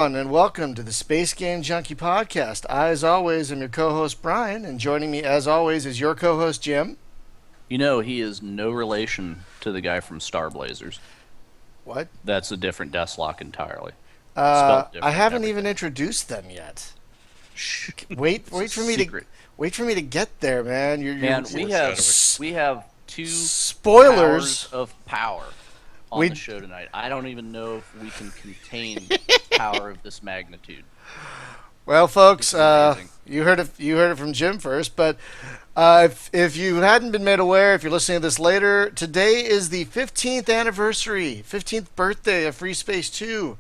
And welcome to the Space Game Junkie podcast. I, as always, am your co-host Brian, and joining me, as always, is your co-host Jim. You know, he is no relation to the guy from Star Blazers. What? That's a different Deathlock entirely. Spelt I different and haven't even everything. introduced them yet. Shh. Wait, It's a wait for me to secret. wait for me to get there, man. You're Man, Foreshadowing. we have two powers spoilers. of power on the We show tonight. I don't even know if we can contain power of this magnitude. Well, folks, It's amazing. you heard it from Jim first, but if you hadn't been made aware, if you're listening to this later, today is the 15th anniversary, 15th birthday of Freespace 2.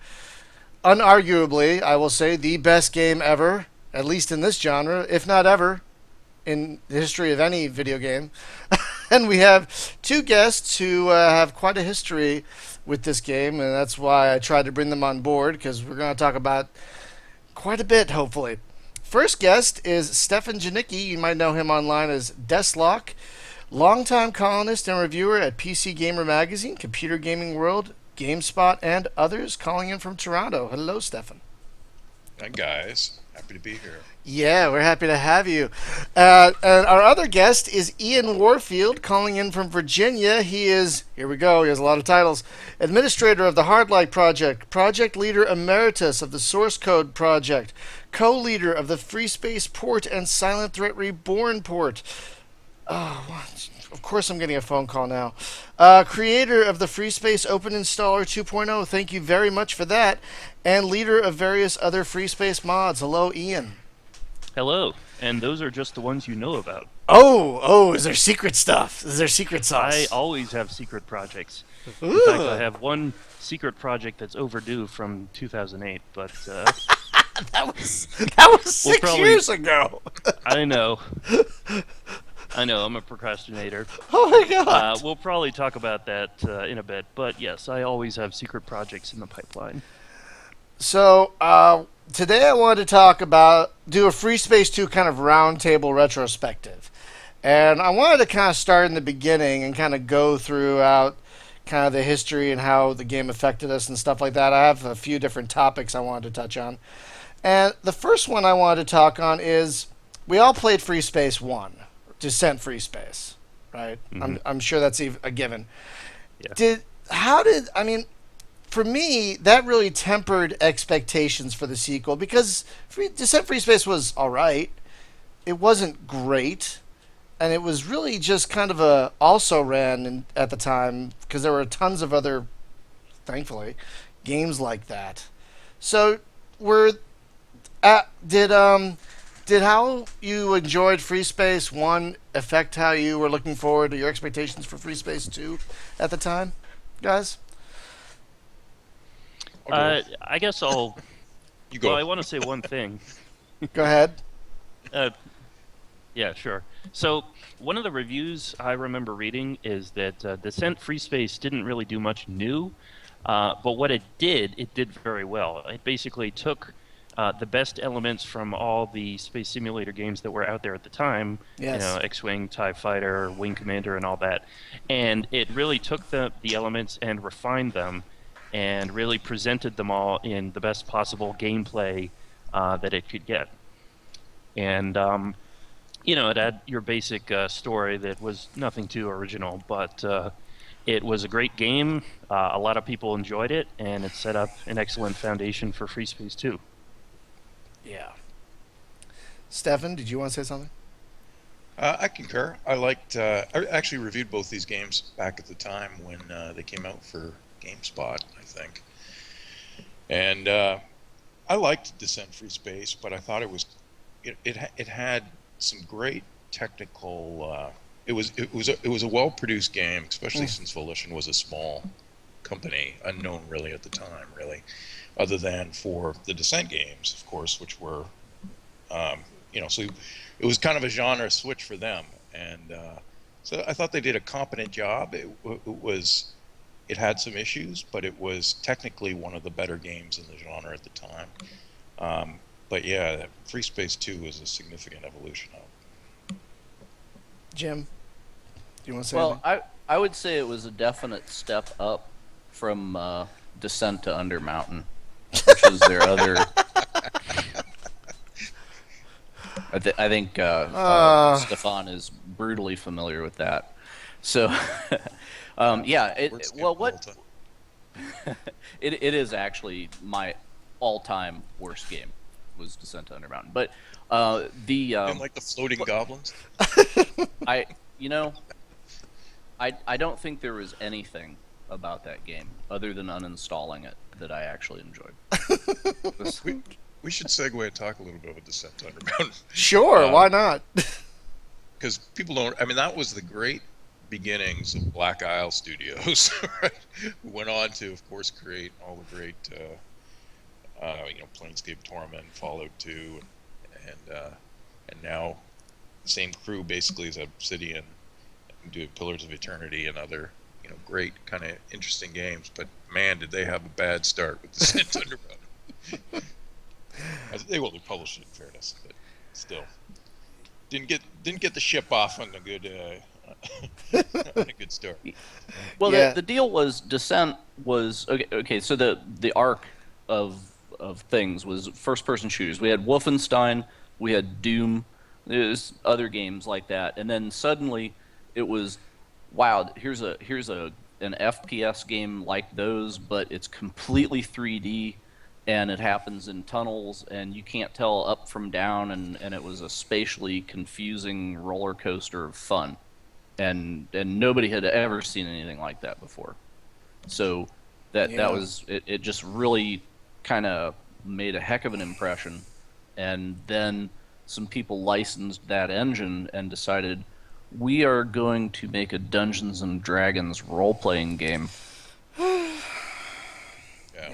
Unarguably, I will say the best game ever, at least in this genre, if not ever, in the history of any video game. And we have two guests who have quite a history with this game, and that's why I tried to bring them on board because we're going to talk about quite a bit, hopefully. First guest is Stefan Janicki. You might know him online as Deathlock, longtime columnist and reviewer at PC Gamer Magazine, Computer Gaming World, GameSpot, and others, calling in from Toronto. Hello, Stefan. Hi guys, happy to be here. Yeah, we're happy to have you. And our other guest is Ian Warfield, calling in from Virginia. He is, here we go, he has a lot of titles, administrator of the Hardlight Project, project leader emeritus of the Source Code Project, co-leader of the Freespace port and Silent Threat Reborn port. Oh, of course I'm getting a phone call now. Creator of the Freespace Open Installer 2.0, thank you very much for that. And leader of various other Freespace mods. Hello, Ian. Hello, and those are just the ones you know about. Oh, is there secret stuff? Is there secret I sauce? always have secret projects. In fact, I Ooh, have one secret project that's overdue from 2008, but that was we'll 6 years ago. I know. I know, I'm a procrastinator. Oh my god. We'll probably talk about that in a bit, but yes, I always have secret projects in the pipeline. So, today I wanted to do a Free Space 2 kind of roundtable retrospective. And I wanted to kind of start in the beginning and kind of go throughout kind of the history and how the game affected us and stuff like that. I have a few different topics I wanted to touch on. And the first one I wanted to talk on is we all played Free Space 1, Descent Free Space, right? I'm sure that's a given. Yeah. I mean, for me, that really tempered expectations for the sequel because Descent Free Space was all right. It wasn't great, and it was really just kind of a also ran at the time because there were tons of other, thankfully, games like that. So, were did how you enjoyed Free Space 1 affect how you were looking forward to your expectations for Free Space 2 at the time, guys? I'll go. I guess I'll. You Well, go. I want to say one thing. Go ahead. Uh, yeah, sure. So, one of the reviews I remember reading is that Descent Free Space didn't really do much new, but what it did very well. It basically took the best elements from all the space simulator games that were out there at the time, Yes. X-Wing, TIE Fighter, Wing Commander, and all that, and it really took the elements and refined them and really presented them all in the best possible gameplay that it could get. And it had your basic story that was nothing too original, but it was a great game. A lot of people enjoyed it, and it set up an excellent foundation for Free Space 2. Yeah. Stefan, did you want to say something? I concur. I actually reviewed both these games back at the time when they came out for GameSpot, I think. And I liked Descent Free Space, but I thought it had some great technical. It was a well produced game, especially since Volition was a small company, unknown really at the time, really, other than for the Descent games, of course, which were, so it was kind of a genre switch for them, and so I thought they did a competent job. It had some issues, but it was technically one of the better games in the genre at the time. But yeah, Free Space 2 is a significant evolution of it. Jim, do you want to say Well, anything? I would say it was a definite step up from Descent to Undermountain. which is their other. I think Stefan is brutally familiar with that. So, yeah. It is actually my all-time worst game was Descent to Undermountain. But Didn't like the floating goblins. I I don't think there was anything about that game other than uninstalling it that I actually enjoyed. We should segue and talk a little bit about Descent to Underground. Sure, why not? Because people don't. I mean, that was the great beginnings of Black Isle Studios, right? Who went on to, of course, create all the great, Planescape Torment, Fallout 2, and now the same crew basically as Obsidian, do Pillars of Eternity and other, great kind of interesting games. But man, did they have a bad start with Descent to Underground. They published it in fairness, but still didn't get the ship off on a good on a good start. Well, Yeah. the deal was Descent was okay. So the arc of things was first person shooters. We had Wolfenstein, we had Doom, there's other games like that, and then suddenly it was, wow, here's an FPS game like those, but it's completely 3D. And it happens in tunnels, and you can't tell up from down, and it was a spatially confusing roller coaster of fun, and nobody had ever seen anything like that before. So that was it. It just really kind of made a heck of an impression, and then some people licensed that engine and decided we are going to make a Dungeons and Dragons role-playing game. Yeah.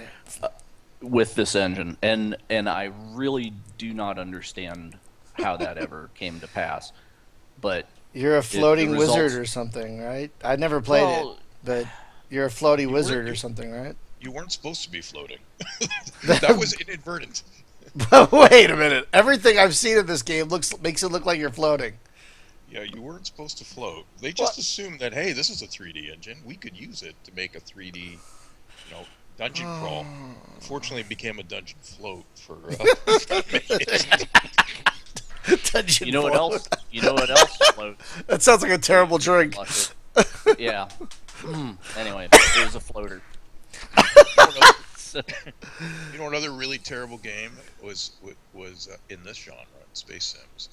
With this engine, and I really do not understand how that ever came to pass. But You're a floating the results- wizard or something, right? I never played it, but you're a floaty wizard or something, right? You weren't supposed to be floating. That was inadvertent. But wait a minute. Everything I've seen of this game makes it look like you're floating. Yeah, you weren't supposed to float. They just assumed that, hey, this is a 3D engine. We could use it to make a 3D, dungeon crawl. Unfortunately, it became a dungeon float for. Dungeon you know what float. else? You know what else floats? That sounds like a terrible drink. Yeah. Anyway, it was a floater. So- Another really terrible game was in this genre, Space Sims,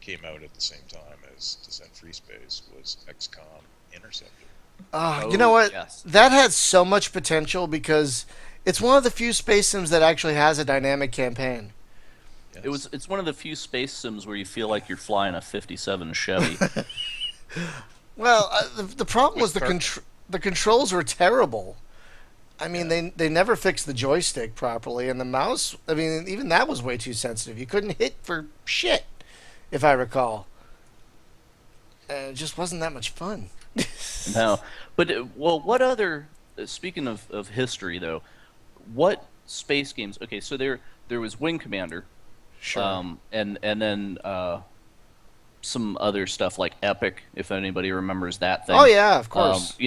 came out at the same time as Descent Freespace, was XCOM Interceptor. You know what? Yes. That has so much potential because it's one of the few space sims that actually has a dynamic campaign. Yes. It's one of the few space sims where you feel like you're flying a '57 Chevy. Well, the problem was the controls were terrible. I mean, they never fixed the joystick properly, and the mouse. I mean, even that was way too sensitive. You couldn't hit for shit, if I recall. And it just wasn't that much fun. No, but what other? Speaking of history, though, what space games? Okay, so there was Wing Commander, Sure. and then some other stuff like Epic, if anybody remembers that thing. Oh yeah, of course.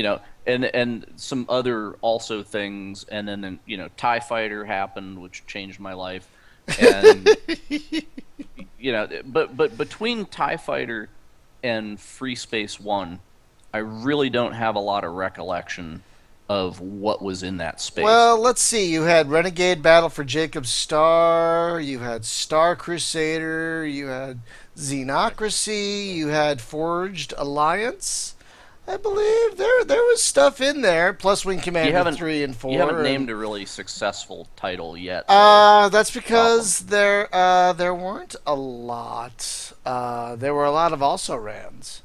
And some other also things, and then TIE Fighter happened, which changed my life, and but between TIE Fighter and Freespace 1, I really don't have a lot of recollection of what was in that space. Well, let's see. You had Renegade Battle for Jacob's Star. You had Star Crusader. You had Xenocracy. You had Forged Alliance. I believe there was stuff in there. Plus Wing Commander 3 and 4. You haven't named a really successful title yet. That's because there weren't a lot. There were a lot of also rans.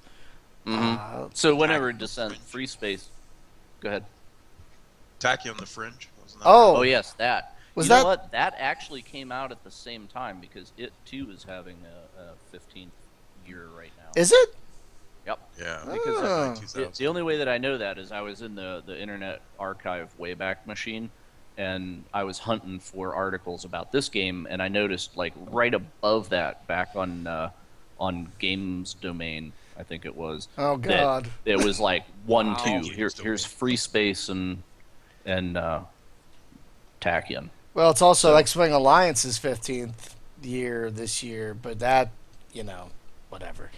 So whenever Descent Freespace, go ahead. Tacky on the Fringe. Wasn't that Oh yes, that. Was you know that- what? That actually came out at the same time because it too is having a 15th year right now. Is it? Yep. Yeah. Because Oh. the only way that I know that is I was in the Internet Archive Wayback Machine, and I was hunting for articles about this game, and I noticed like right above that, back on Games Domain, I think it was. Oh, God. That it was like 1, Wow. 2. Here's Freespace and Tachyon. Well, it's also So- X-Wing Alliance's 15th year this year, but that, you know, whatever.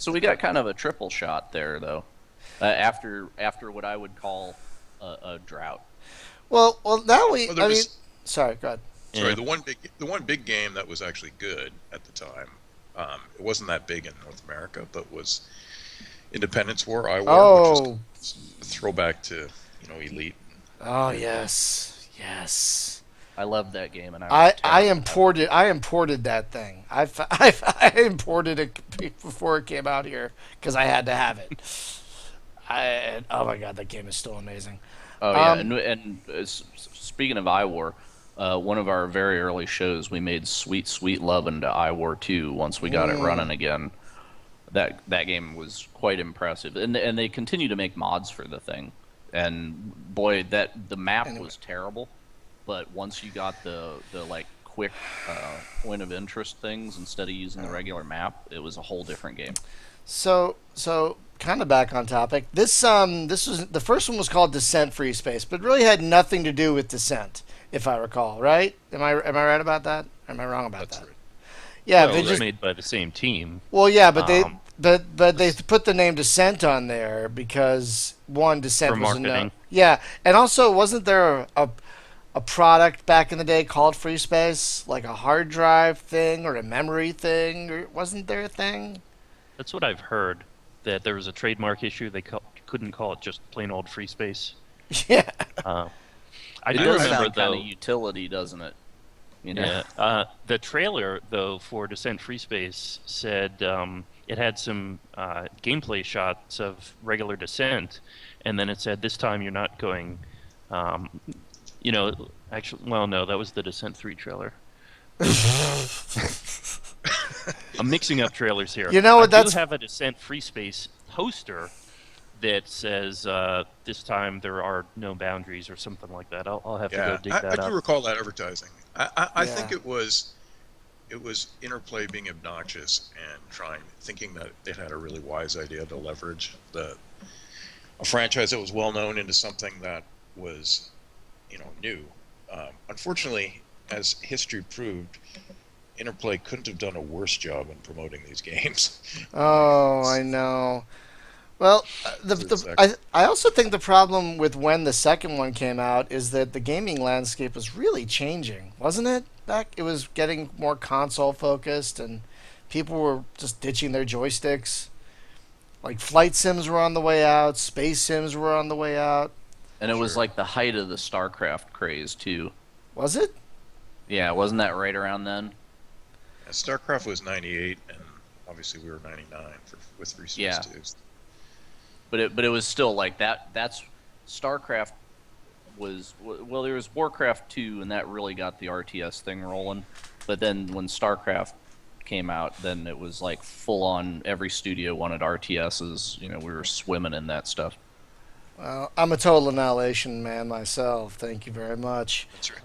So we got kind of a triple shot there, though. After what I would call a drought. well, now we. Well, there I mean, was- sorry, go ahead. Sorry, Yeah. the one big game that was actually good at the time. It wasn't that big in North America, but was Independence War, I War, which Oh, was a throwback to Elite. oh yes, yes. I loved that game, and I imported that thing. I imported it before it came out here because I had to have it. Oh my god, that game is still amazing. Oh yeah, Um, and speaking of iWar, one of our very early shows, we made sweet love into iWar 2 once we got it running again. That game was quite impressive, and they continue to make mods for the thing. And boy, the map was terrible, but once you got the like quick point of interest things instead of using the regular map, it was a whole different game. So kind of back on topic. This was the first one was called Descent Freespace, but really had nothing to do with Descent, if I recall. Right? Am I right about that? Or am I wrong about That's that? right. Yeah, Well, they it was just made by the same team. well, yeah, but they Um, but they put the name Descent on there because one Descent For was a marketing. yeah, and also wasn't there a product back in the day called Freespace, like a hard drive thing or a memory thing, or wasn't there a thing? That's what I've heard. That there was a trademark issue. They couldn't call it just plain old free space. Yeah. I It do does remember sound kind though. of utility, doesn't it? You know? Yeah, the trailer though for Descent Free Space said it had some gameplay shots of regular Descent, and then it said this time you're not going. Actually, well, no, that was the Descent 3 trailer. I'm mixing up trailers here. You know what, I that's- do have a Descent Free Space poster that says this time there are no boundaries or something like that. I'll have to go Yeah, dig I that do up. recall that advertising. I think Yeah. it was Interplay being obnoxious and thinking that it had a really wise idea to leverage a franchise that was well known into something that was, new. Unfortunately, as history proved, Interplay couldn't have done a worse job in promoting these games. Oh, I know. Well, I also think the problem with when the second one came out is that the gaming landscape was really changing, wasn't it? It was getting more console focused, and people were just ditching their joysticks. Like flight sims were on the way out, space sims were on the way out. And it was Sure. like the height of the StarCraft craze too. Was it? Yeah, wasn't that right around then? StarCraft was 98, and obviously we were 99 with Freespace Yeah. 2. But it was still like that. That's StarCraft was well. There was Warcraft 2, and that really got the RTS thing rolling. But then when StarCraft came out, then it was like full on. Every studio wanted RTSs. We were swimming in that stuff. Well, I'm a total Annihilation man myself. Thank you very much. That's right.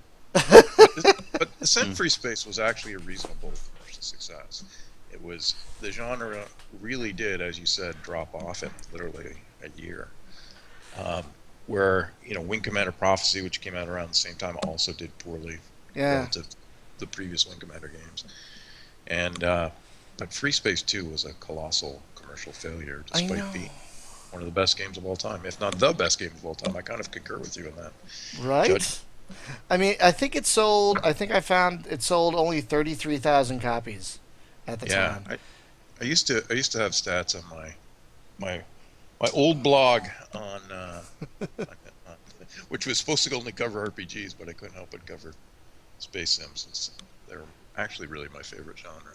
But Descent Freespace was actually a reasonable success. It was the genre really did, as you said, drop off in literally a year. Where Wing Commander Prophecy, which came out around the same time, also did poorly Yeah. relative to the previous Wing Commander games. And but Freespace 2 was a colossal commercial failure, I despite know. being one of the best games of all time, if not the best game of all time. I kind of concur with you in that. Right? Judge. I mean, I think it sold. I think I found it sold only 33,000 copies at the Yeah, time. I used to have stats on my old blog on which was supposed to only cover RPGs, but I couldn't help but cover space sims. They're actually really my favorite genre.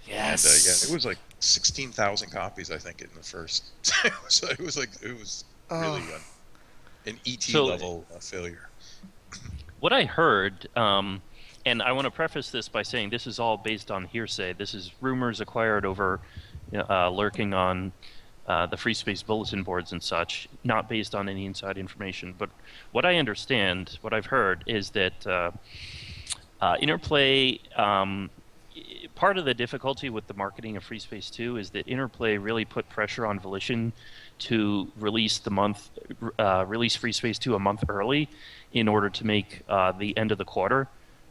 Yes. And it was like 16,000 copies, I think, in the first. So it was really an ET So- level failure. What I heard, and I want to preface this by saying this is all based on hearsay. This is rumors acquired over lurking on the Free Space bulletin boards and such, not based on any inside information. But what I understand, what I've heard, is that Interplay part of the difficulty with the marketing of Freespace 2 is that Interplay really put pressure on Volition to release Freespace 2 a month early in order to make the end of the quarter,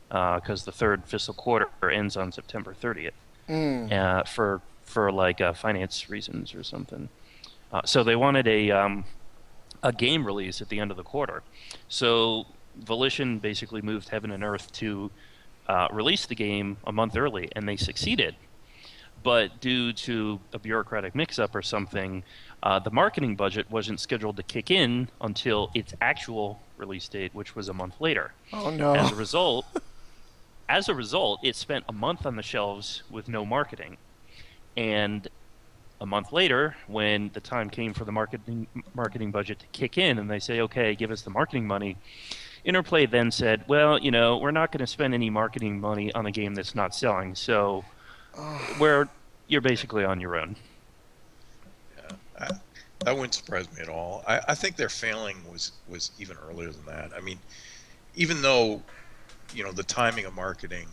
because the third fiscal quarter ends on September 30th, for like finance reasons or something. So they wanted a game release at the end of the quarter. So Volition basically moved heaven and earth to release the game a month early, and they succeeded. But due to a bureaucratic mix-up or something, the marketing budget wasn't scheduled to kick in until its actual release date, which was a month later. Oh no! As a result, it spent a month on the shelves with no marketing, and a month later, when the time came for the marketing budget to kick in, and they say, "Okay, give us the marketing money," Interplay then said, "Well, we're not going to spend any marketing money on a game that's not selling, so you're basically on your own." Yeah, that wouldn't surprise me at all. I think their failing was even earlier than that. I mean, even though the timing of marketing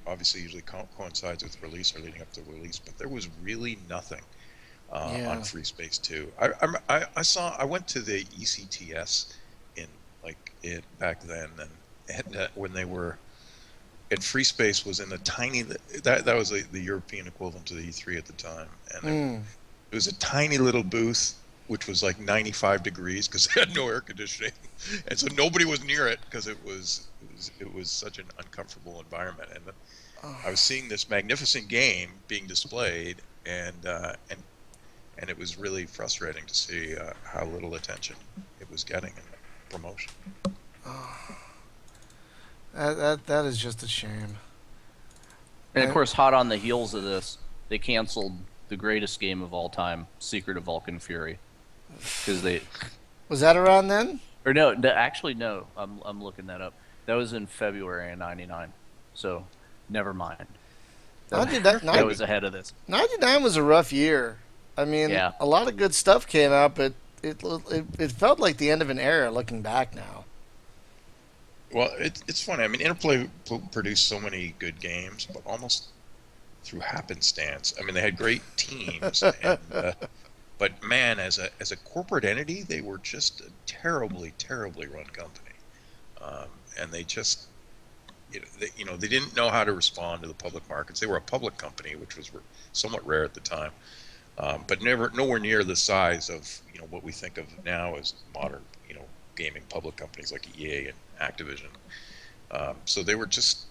obviously usually coincides with release or leading up to release, but there was really nothing on Freespace 2. I went to the ECTS back then, and when they were. And Freespace was in a tiny that was the European equivalent to the E3 at the time, and it was a tiny little booth which was like 95 degrees because they had no air conditioning, and so nobody was near it because it was such an uncomfortable environment. And I was seeing this magnificent game being displayed, and it was really frustrating to see how little attention it was getting in promotion. That is just a shame. And of course, hot on the heels of this, they canceled the greatest game of all time, Secret of Vulcan Fury, because Was that around then? Or no, actually no. I'm looking that up. That was in February of '99. So, never mind. That was ahead of this. 99 was a rough year. I mean, a lot of good stuff came out, but it felt like the end of an era looking back now. Well, it's funny. I mean, Interplay produced so many good games, but almost through happenstance. I mean, they had great teams, but man, as a corporate entity, they were just a terribly, terribly run company, and they just, they didn't know how to respond to the public markets. They were a public company, which was somewhat rare at the time, but nowhere near the size of what we think of now as modern gaming public companies like EA and Activision. So they were just,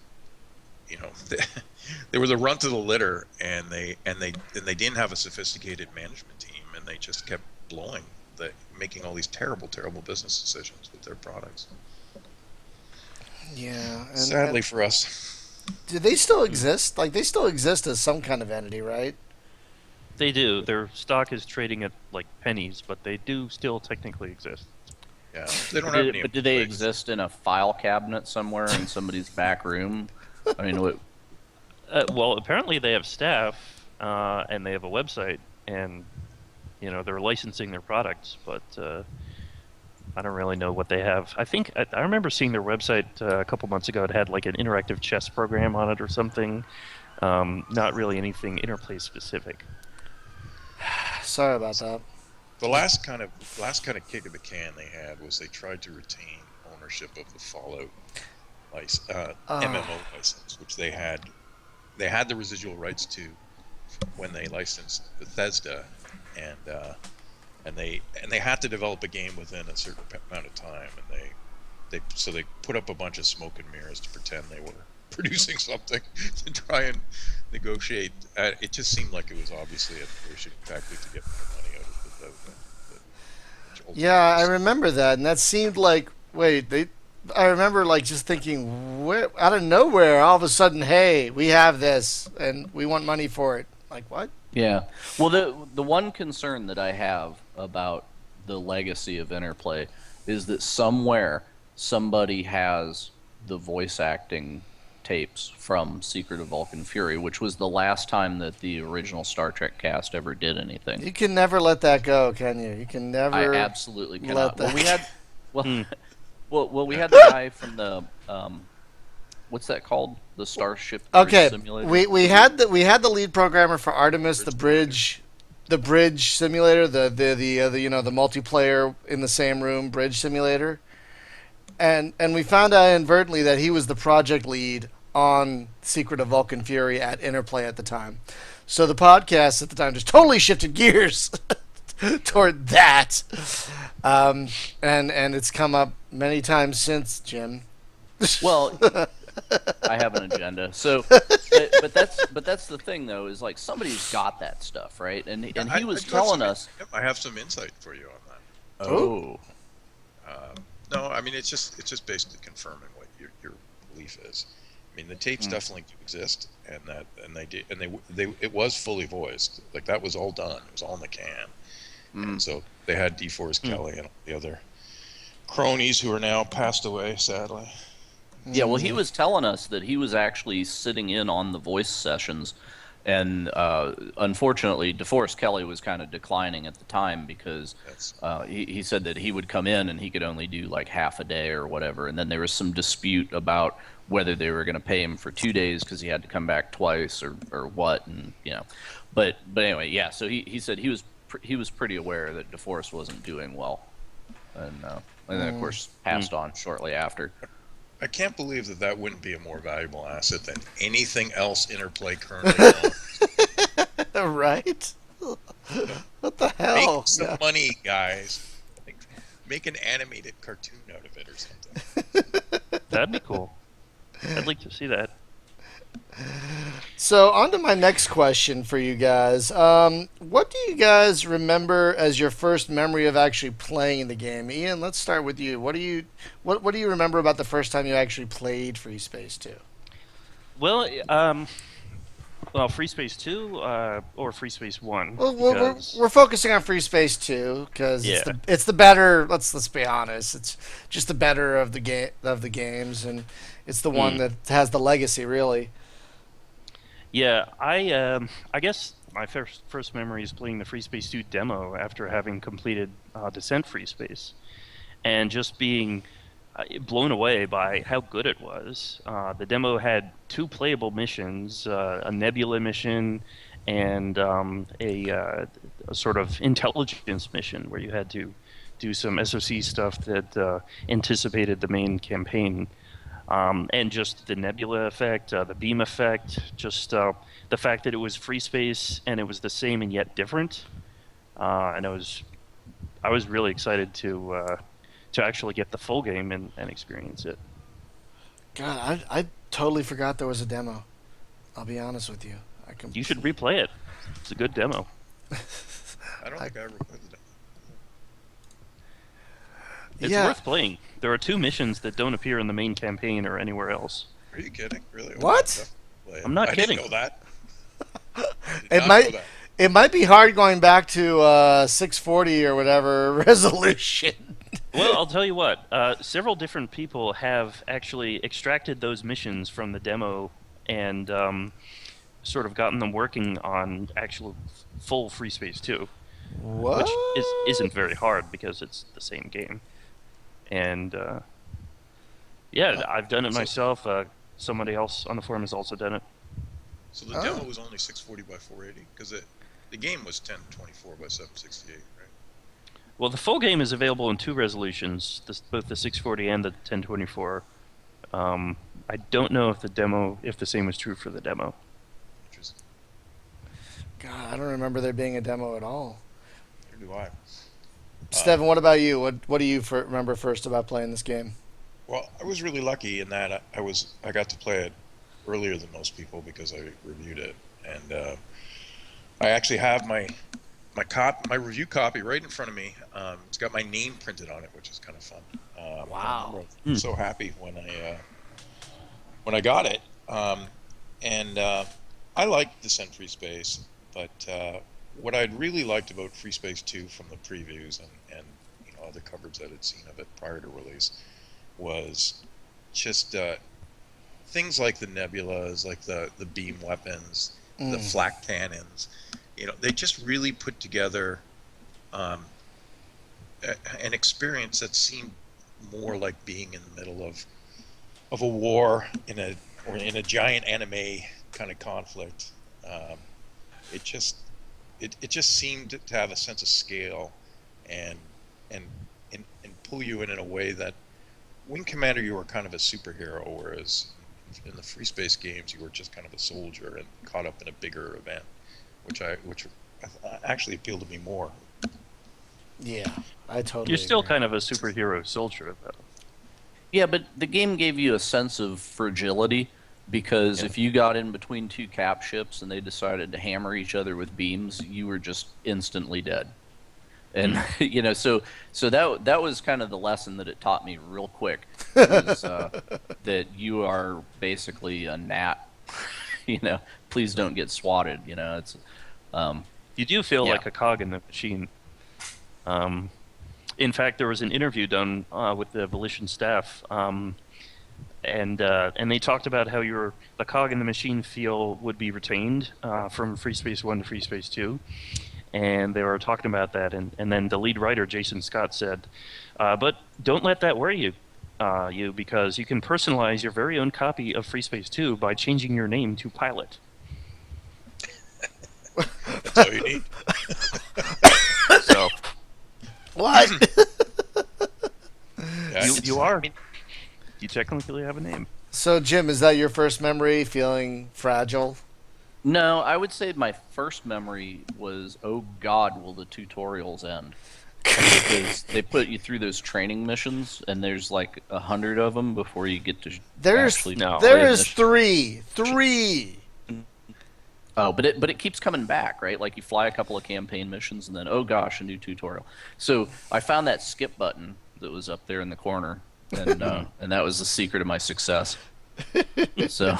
they were the runt of the litter, and they didn't have a sophisticated management team, and they just kept making all these terrible, terrible business decisions with their products. Yeah. And, sadly for us. Do they still exist? Like, they still exist as some kind of entity, right? They do. Their stock is trading at like pennies, but they do still technically exist. Yeah, they don't have any. But do they exist in a file cabinet somewhere in somebody's back room? I mean, well, apparently they have staff, and they have a website, and they're licensing their products, but I don't really know what they have. I remember seeing their website a couple months ago. It had like an interactive chess program on it or something. Not really anything Interplay specific. Sorry about that. The last kind of kick of the can they had was they tried to retain ownership of the Fallout MMO license, which they had. They had the residual rights to when they licensed Bethesda, and they had to develop a game within a certain amount of time, and they put up a bunch of smoke and mirrors to pretend they were producing something to try and negotiate. It just seemed like it was obviously a negotiating tactic to get more money out of Bethesda. Yeah, I remember that, and that seemed like I remember like just thinking, out of nowhere, all of a sudden, hey, we have this, and we want money for it. Like, what? Yeah. Well, the one concern that I have about the legacy of Interplay is that somewhere somebody has the voice acting tapes from Secret of Vulcan Fury, which was the last time that the original Star Trek cast ever did anything. You can never let that go, can you? You can never. I absolutely cannot. Let that we had the guy from the what's that called? The Starship Bridge Okay, Simulator. we had the lead programmer for Artemis, the bridge simulator, the multiplayer in the same room bridge simulator, and we found out inadvertently that he was the project lead on Secret of Vulcan Fury at Interplay at the time. So the podcast at the time just totally shifted gears toward that, and it's come up many times since, Jim. Well, I have an agenda. So, but that's the thing though, is like somebody's got that stuff, right? And he was telling us. I have some insight for you on that. Oh. No, I mean it's just basically confirming what your belief is. I mean the tapes definitely do exist, and it was fully voiced. Like that was all done. It was all in the can. And so they had DeForest Kelly and all the other cronies who are now passed away, sadly. Yeah, well, he was telling us that he was actually sitting in on the voice sessions, and unfortunately, DeForest Kelly was kind of declining at the time because he said that he would come in and he could only do like half a day or whatever, and then there was some dispute about whether they were going to pay him for 2 days because he had to come back twice or what, and but anyway, yeah. So he said he was pretty aware that DeForest wasn't doing well, and then of course passed on shortly after. I can't believe that wouldn't be a more valuable asset than anything else Interplay currently owns. Right? What the hell? Make some money, guys. Make an animated cartoon out of it or something. That'd be cool. I'd like to see that. So, on to my next question for you guys. What do you guys remember as your first memory of actually playing the game? Ian, let's start with you. What do you remember about the first time you actually played Freespace 2? Well, Freespace 2 or Freespace 1? Well, because... we're focusing on Freespace 2 because it's the better. Let's be honest. It's just the better of the games, and it's the one that has the legacy, really. Yeah, I guess my first memory is playing the Freespace 2 demo after having completed Descent Freespace, and just being blown away by how good it was. The demo had 2 playable missions, a Nebula mission and a sort of intelligence mission where you had to do some SOC stuff that anticipated the main campaign. And just the nebula effect, the beam effect, just the fact that it was Freespace and it was the same and yet different. And I was really excited to actually get the full game and experience it. God, I totally forgot there was a demo. I'll be honest with you. You should replay it. It's a good demo. I don't think I ever played the demo. It's worth playing. There are 2 missions that don't appear in the main campaign or anywhere else. Are you kidding? Really? What? I'm not kidding. I didn't know that. It might be hard going back to 640 or whatever resolution. Well, I'll tell you what. Several different people have actually extracted those missions from the demo and sort of gotten them working on actual full Freespace 2. What? Which isn't very hard because it's the same game. And I've done it myself. Somebody else on the forum has also done it. So the demo was only 640 by 480 because the game was 1024 by 768, right? Well, the full game is available in 2 resolutions, both the 640 and the 1024. I don't know if the same was true for the demo. Interesting. God, I don't remember there being a demo at all. Neither do I. Steven, what about you? What do you remember first about playing this game? Well, I was really lucky in that I got to play it earlier than most people because I reviewed it, and I actually have my review copy right in front of me. It's got my name printed on it, which is kind of fun. Wow! I'm so happy when I got it, and I liked Descent Freespace, but what I'd really liked about Freespace 2 from the previews and other coverage that I'd seen of it prior to release was just things like the nebulas, like the beam weapons, the flak cannons. They just really put together an experience that seemed more like being in the middle of of a war in a giant anime kind of conflict. It just it just seemed to have a sense of scale and and and pull you in a way that Wing Commander you were kind of a superhero, whereas in the Freespace games you were just kind of a soldier and caught up in a bigger event, which actually appealed to me more. Yeah, I totally. You're still agree. kind of a superhero soldier, though. Yeah, but the game gave you a sense of fragility because if you got in between two cap ships and they decided to hammer each other with beams, you were just instantly dead. And so that was kind of the lesson that it taught me real quick was that you are basically a gnat. Please don't get swatted. It's You do feel Yeah. like a cog in the machine. In fact, there was an interview done with the Volition staff, and they talked about how the cog in the machine feel would be retained from Freespace 1 to Freespace 2. And they were talking about that, and then the lead writer, Jason Scott, said, but don't let that worry you because you can personalize your very own copy of Freespace 2 by changing your name to Pilot. That's all you need. So What? Yeah, you are. You technically have a name. So, Jim, is that your first memory? Feeling fragile? No, I would say my first memory was, oh God, will the tutorials end? Because they put you through those training missions, and there's like 100 of them before you get to There's actually No. play there a is mission. three. Oh, but it keeps coming back, right? Like you fly a couple of campaign missions, and then oh gosh, a new tutorial. So I found that skip button that was up there in the corner, and that was the secret of my success. So.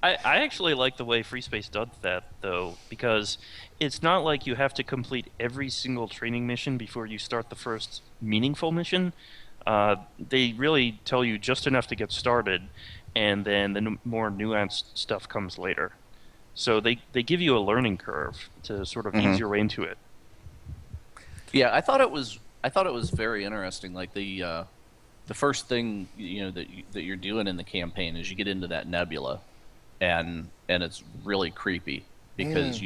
I actually like the way Freespace does that, though, because it's not like you have to complete every single training mission before you start the first meaningful mission. They really tell you just enough to get started, and then the more nuanced stuff comes later. So they give you a learning curve to sort of ease your way into it. Yeah, I thought it was very interesting. Like the first thing that you're doing in the campaign is you get into that nebula, and it's really creepy because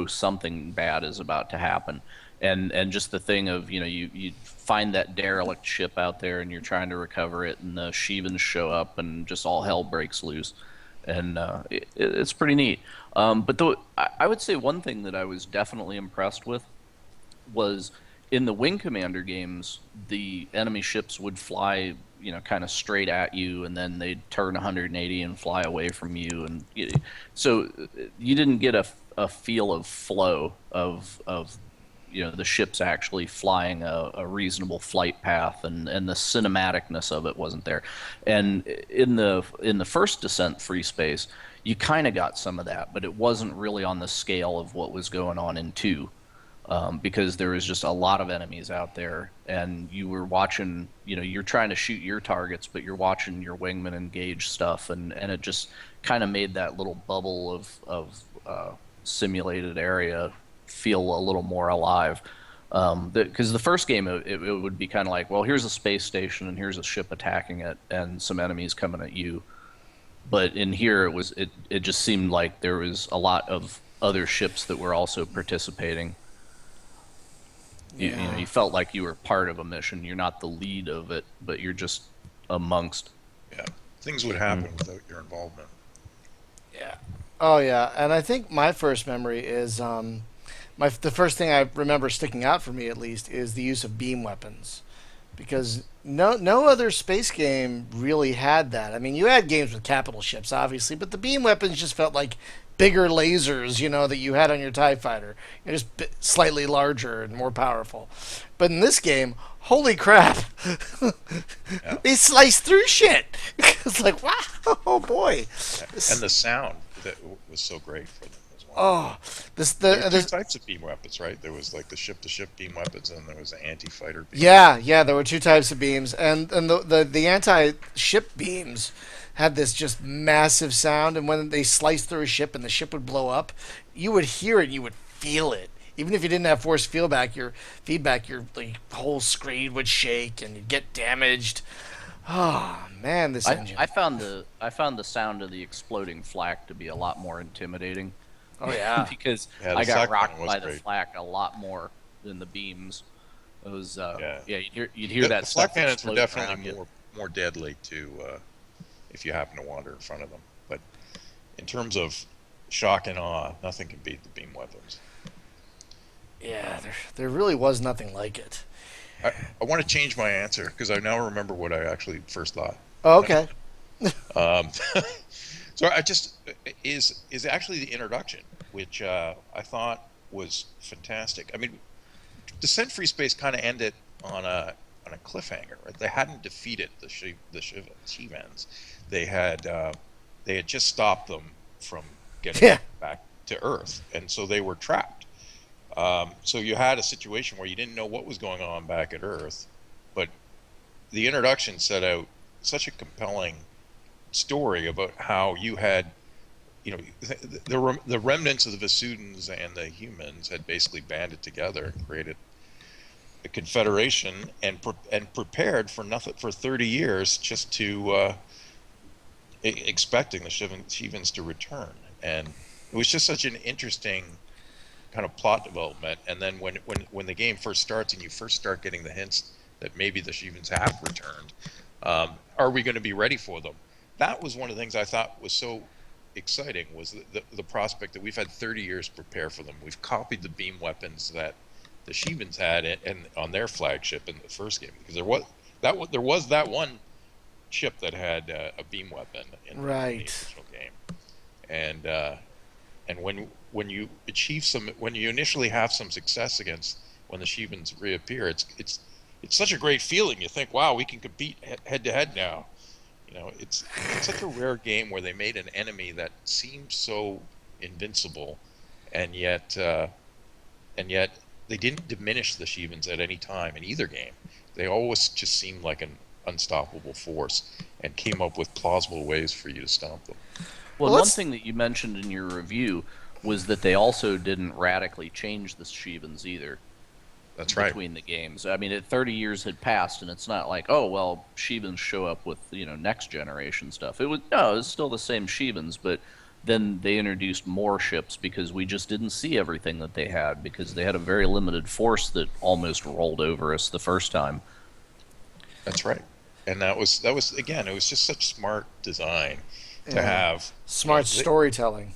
something bad is about to happen, and just the thing of you find that derelict ship out there and you're trying to recover it, and the Shivans show up and just all hell breaks loose, and it's pretty neat. But I would say one thing that I was definitely impressed with was in the Wing Commander games, the enemy ships would fly, kind of straight at you, and then they'd turn 180 and fly away from you, and so you didn't get a feel of flow of the ships actually flying a reasonable flight path, and the cinematicness of it wasn't there. And in the first Descent Freespace, you kind of got some of that, but it wasn't really on the scale of what was going on in 2. Because there was just a lot of enemies out there, and you were watching, you're trying to shoot your targets, but you're watching your wingmen engage stuff, and it just kind of made that little bubble of simulated area feel a little more alive. Because the first game, it would be kind of like, well, here's a space station, and here's a ship attacking it, and some enemies coming at you. But in here, it just seemed like there was a lot of other ships that were also participating. You felt like you were part of a mission. You're not the lead of it, but you're just amongst. Yeah, things would happen without your involvement. Yeah. Oh yeah, and I think my first memory is the first thing I remember sticking out for me at least is the use of beam weapons, because no other space game really had that. I mean, you had games with capital ships, obviously, but the beam weapons just felt like bigger lasers, that you had on your TIE fighter. Just slightly larger and more powerful. But in this game, holy crap, they slice through shit. It's like, wow, oh boy. And the sound that was so great for them as well. Oh, There were two types of beam weapons, right? There was like the ship-to-ship beam weapons, and there was the anti-fighter beam. Yeah, there were two types of beams, and the anti-ship beams had this just massive sound, and when they sliced through a ship and the ship would blow up, you would hear it, you would feel it. Even if you didn't have force feedback, your whole screen would shake and you'd get damaged. Oh man, this engine. I found the sound of the exploding flak to be a lot more intimidating Oh yeah. because Yeah, the I got flak one rocked was by the great. flak a lot more than the beams. It was Yeah. yeah, you'd hear that The stuff flak cannons were explode around definitely you. more deadly to if you happen to wander in front of them. But in terms of shock and awe, nothing can beat the beam weapons. Yeah, Um, there really was nothing like it. I want to change my answer because I now remember what I actually first thought. Oh, okay. Um, so I just is actually the introduction, which I thought was fantastic. I mean, Descent Freespace kind of ended on a cliffhanger. Right? They hadn't defeated the Shivans. They had just stopped them from getting Yeah. back to Earth, and so they were trapped. So you had a situation where you didn't know what was going on back at Earth, but the introduction set out such a compelling story about how you had, you know, the remnants of the Vesudans and the humans had basically banded together and created a confederation and prepared for nothing for 30 years just to expecting the Shivans to return, and it was just such an interesting kind of plot development. And then when the game first starts and you first start getting the hints that maybe the Shivans have returned, are we going to be ready for them? That was one of the things I thought was so exciting, was the prospect that we've had 30 years to prepare for them. We've copied the beam weapons that the Shivans had and on their flagship in the first game, because there was that one ship that had a beam weapon in the Right. original game, and when you achieve when you initially have some success against when the Shivans reappear, it's such a great feeling. You think, wow, we can compete head to head now. You know, it's such a rare game where they made an enemy that seems so invincible, and yet they didn't diminish the Shivans at any time in either game. They always just seemed like an unstoppable force and came up with plausible ways for you to stomp them. Well, Well, one let's. thing that you mentioned in your review was that they also didn't radically change the Shivans either That's right. between the games. I mean, 30 years had passed, and it's not like, oh, well, Shivans show up with, next generation stuff. It was still the same Shivans, but then they introduced more ships because we just didn't see everything that they had, because they had a very limited force that almost rolled over us the first time. That's right. And that was again, it was just such smart design to Yeah. have. Smart storytelling.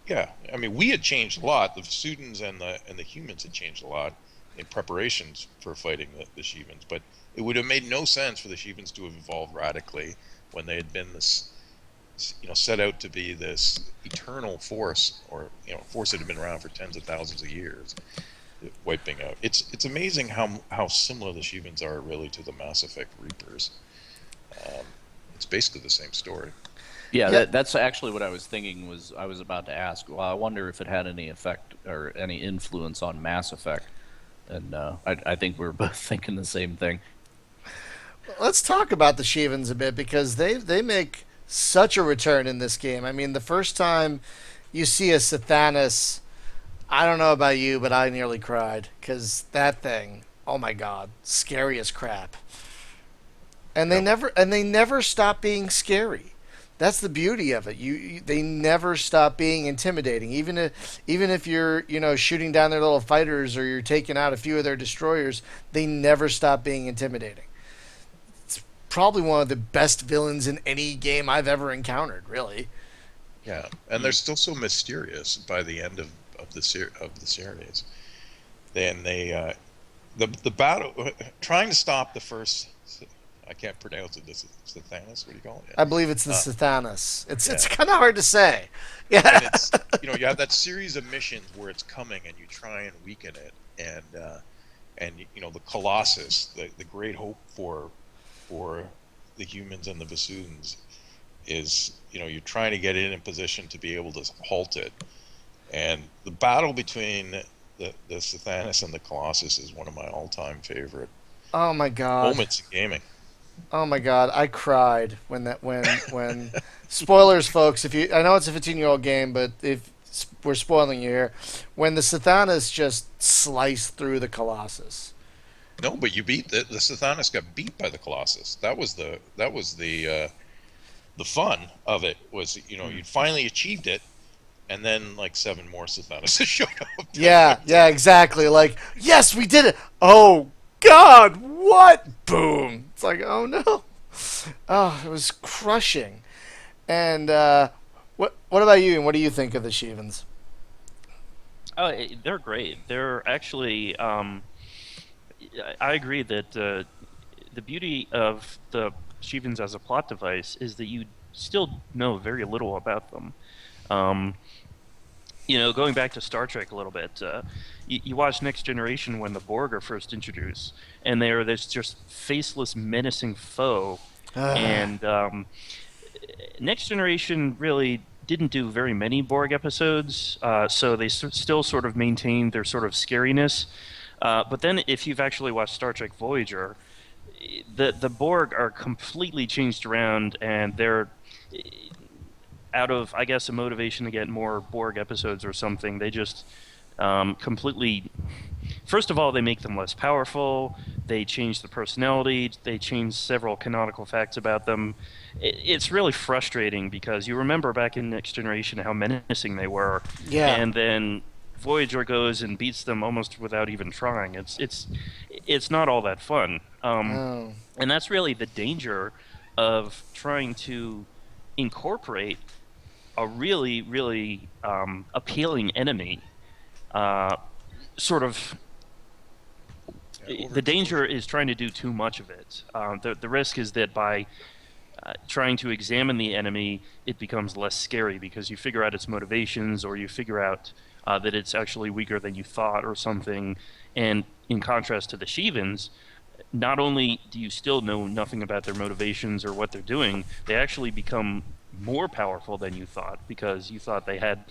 Yeah, I mean, we had changed a lot. The students and the humans had changed a lot in preparations for fighting the Shivans, but it would have made no sense for the Shivans to have evolved radically when they had been this, set out to be this eternal force, or force that had been around for tens of thousands of years, wiping out. It's amazing how similar the Shivans are really to the Mass Effect Reapers. It's basically the same story. Yeah, Yeah. that's actually what I was thinking. Was I was about to ask. Well, I wonder if it had any effect or any influence on Mass Effect, and I think we were both thinking the same thing. Let's talk about the Shivans a bit, because they make such a return in this game. I mean, the first time you see a Sathanas, I don't know about you, but I nearly cried, because that thing, oh my god, scary as crap. And Yep. they never stop being scary. That's the beauty of it. They never stop being intimidating. Even if you're shooting down their little fighters, or you're taking out a few of their destroyers, they never stop being intimidating. It's probably one of the best villains in any game I've ever encountered. Really. Yeah, and they're still so mysterious by the end of the series. Then the battle trying to stop the first. I can't pronounce it. This is Sathanas. What do you call it? I believe it's the Uh, Sathanas. yeah. It's kind of hard to say. And Yeah. it's you have that series of missions where it's coming and you try and weaken it, and the Colossus, the great hope for the humans and the Vesudans is you're trying to get it in position to be able to halt it, and the battle between the Sathanas and the Colossus is one of my all-time favorite Oh my god. moments in gaming. Oh my god, I cried when spoilers, folks. If you, I know it's a 15-year-old game, but if we're spoiling you here, when the Sathanas just slice through the Colossus, No, but you beat the Sithanis got beat by the Colossus. The fun of it was, you'd finally achieved it, and then like 7 more Sithanis showed up. Yeah, yeah, exactly. Like, yes, we did it. Oh God, what? Boom! It's like, oh no. Oh, it was crushing. And what about you? And what do you think of the Shivans? Oh, they're great. They're actually. I agree that the beauty of the Shivans as a plot device is that you still know very little about them. Um, going back to Star Trek a little bit, you watch Next Generation when the Borg are first introduced, and they're this just faceless, menacing foe. And Next Generation really didn't do very many Borg episodes, so they still sort of maintained their sort of scariness. But then, if you've actually watched Star Trek Voyager, the Borg are completely changed around, and they're out of, I guess, a motivation to get more Borg episodes or something. They just completely. First of all, they make them less powerful. They change the personality. They change several canonical facts about them. It's really frustrating because you remember back in Next Generation how menacing they were, Yeah. and then Voyager goes and beats them almost without even trying. It's not all that fun. Oh. And that's really the danger of trying to incorporate a really, really appealing enemy. Sort of, the danger is trying to do too much of it. The risk is that by trying to examine the enemy, it becomes less scary because you figure out its motivations, or you figure out that it's actually weaker than you thought or something. And in contrast to the Shivans, not only do you still know nothing about their motivations or what they're doing, they actually become more powerful than you thought, because you thought they had,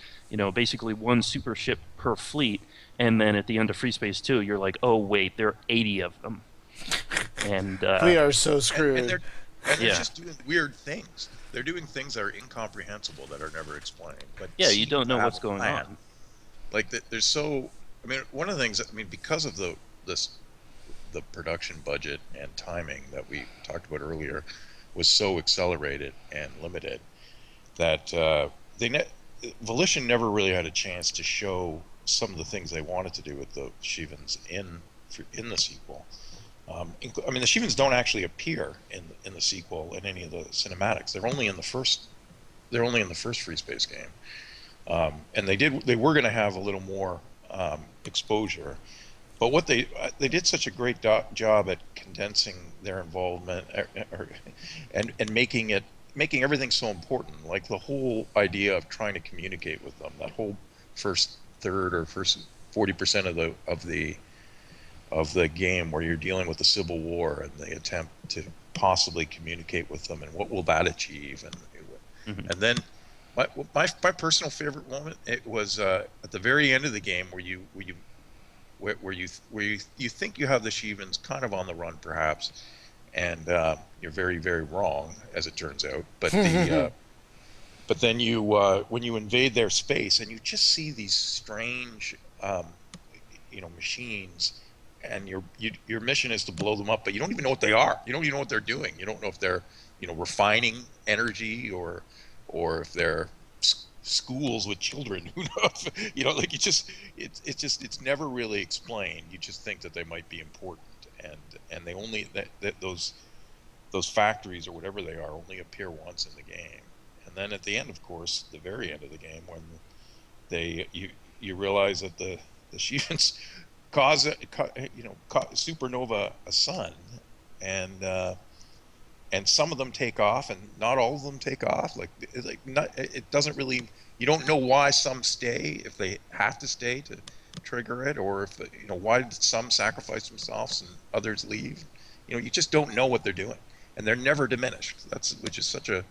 basically one super ship per fleet, and then at the end of Freespace 2, you're like, oh wait, there are 80 of them. And We are so And screwed. they're Yeah. just doing weird things. They're doing things that are incomprehensible, that are never explained. But yeah, you seem don't to know have what's a going plan. on. Like there's so. I mean, one of the things. I mean, because of the production budget and timing that we talked about earlier was so accelerated and limited that Volition never really had a chance to show some of the things they wanted to do with the Shivans in the sequel. I mean, the Shivans don't actually appear in the sequel in any of the cinematics. They're only in the first. They're only in the first Freespace game, and they were going to have a little more exposure. But what they did such a great job at condensing their involvement and making everything so important, like the whole idea of trying to communicate with them. That whole first third or first 40% of the game, where you're dealing with the Civil War and the attempt to possibly communicate with them, and what will that achieve, Mhm. and then my personal favorite moment, it was at the very end of the game, where you think you have the Shivans kind of on the run, perhaps, and you're very, very wrong, as it turns out. But but then when you invade their space and you just see these strange machines, and your mission is to blow them up, but you don't even know what they are. You don't even know what they're doing. You don't know if they're refining energy, or if they're schools with children. Who knows? Like it's never really explained. You just think that they might be important, and they only that those factories or whatever they are only appear once in the game. And then at the end, of course, the very end of the game, when you realize that the Shivans cause supernova a sun, and some of them take off, and not all of them take off. It doesn't really. You don't know why some stay, if they have to stay to trigger it, or if why did some sacrifice themselves and others leave. You just don't know what they're doing, and they're never diminished. Which is such a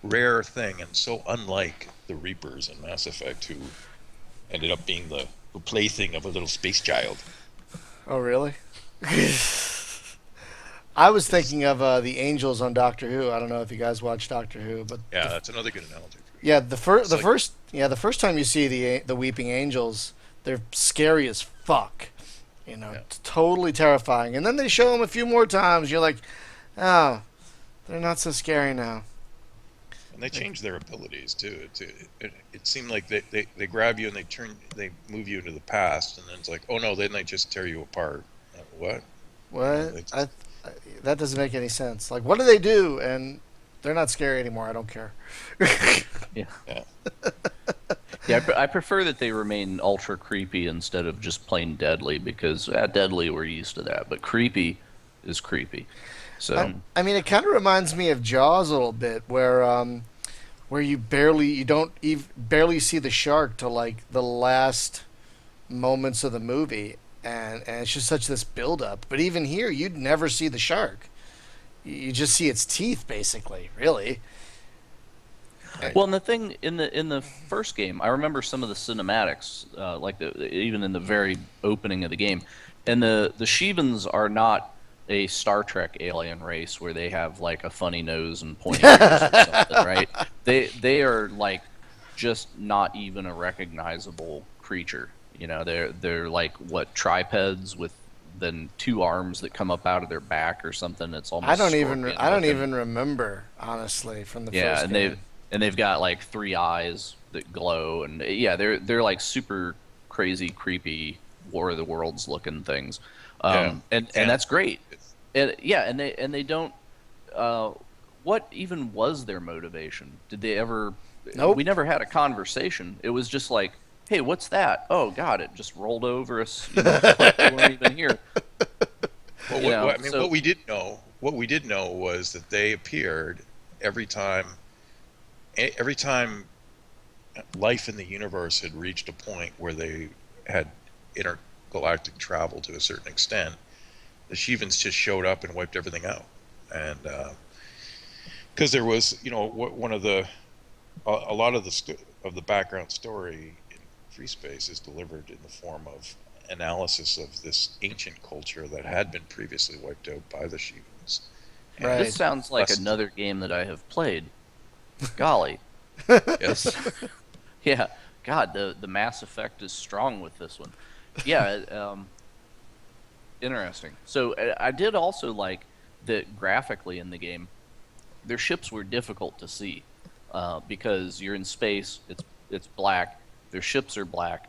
rare thing, and so unlike the Reapers in Mass Effect, who ended up being the plaything of a little space child. Oh, really? I was thinking of the Angels on Doctor Who. I don't know if you guys watch Doctor Who, but Yeah, that's another good analogy. yeah, the It's like- first time you see the Weeping Angels, they're scary as fuck. Yeah. It's totally terrifying. And then they show them a few more times. You're like, oh, they're not so scary now. And they change their abilities too. It seemed like they grab you and they move you into the past, and then it's like, oh no, then they just tear you apart. What? What? They I that doesn't make any sense. Like, what do they do? And they're not scary anymore. I don't care. Yeah. yeah. Yeah, I prefer that they remain ultra creepy instead of just plain deadly because deadly we're used to that, but creepy is creepy. So I mean, it kind of reminds me of Jaws a little bit, where you don't even barely see the shark till like the last moments of the movie, and it's just such this build up. But even here, you'd never see the shark. You just see its teeth, basically. Really. well, and the thing in the first game, I remember some of the cinematics, even in the very opening of the game, and the Shevans are not a Star Trek alien race where they have like a funny nose and pointy ears or something, right? They are like just not even a recognizable creature. They're like what tripeds with then two arms that come up out of their back or something. It's almost I don't looking. even remember honestly from the Yeah, first and game. they've got like three eyes that glow, and yeah, they're like super crazy, creepy War of the Worlds looking things, Yeah. And that's great. And yeah, and they don't. What even was their motivation? Did they ever? Nope. We never had a conversation. It was just like, hey, what's that? Oh God, it just rolled over us. Like we weren't even here. Well, I mean, so- what we did know was that they appeared every time life in the universe had reached a point where they had intergalactic travel to a certain extent. The Shevans just showed up and wiped everything out, and because there was, one of a lot of the background story in Freespace is delivered in the form of analysis of this ancient culture that had been previously wiped out by the Shevans. And Right. This sounds like lessons- another game that I have played. Golly. Yes. Yeah, God, the Mass Effect is strong with this one. Yeah, interesting. So I did also like that graphically in the game, their ships were difficult to see because you're in space. It's black. Their ships are black,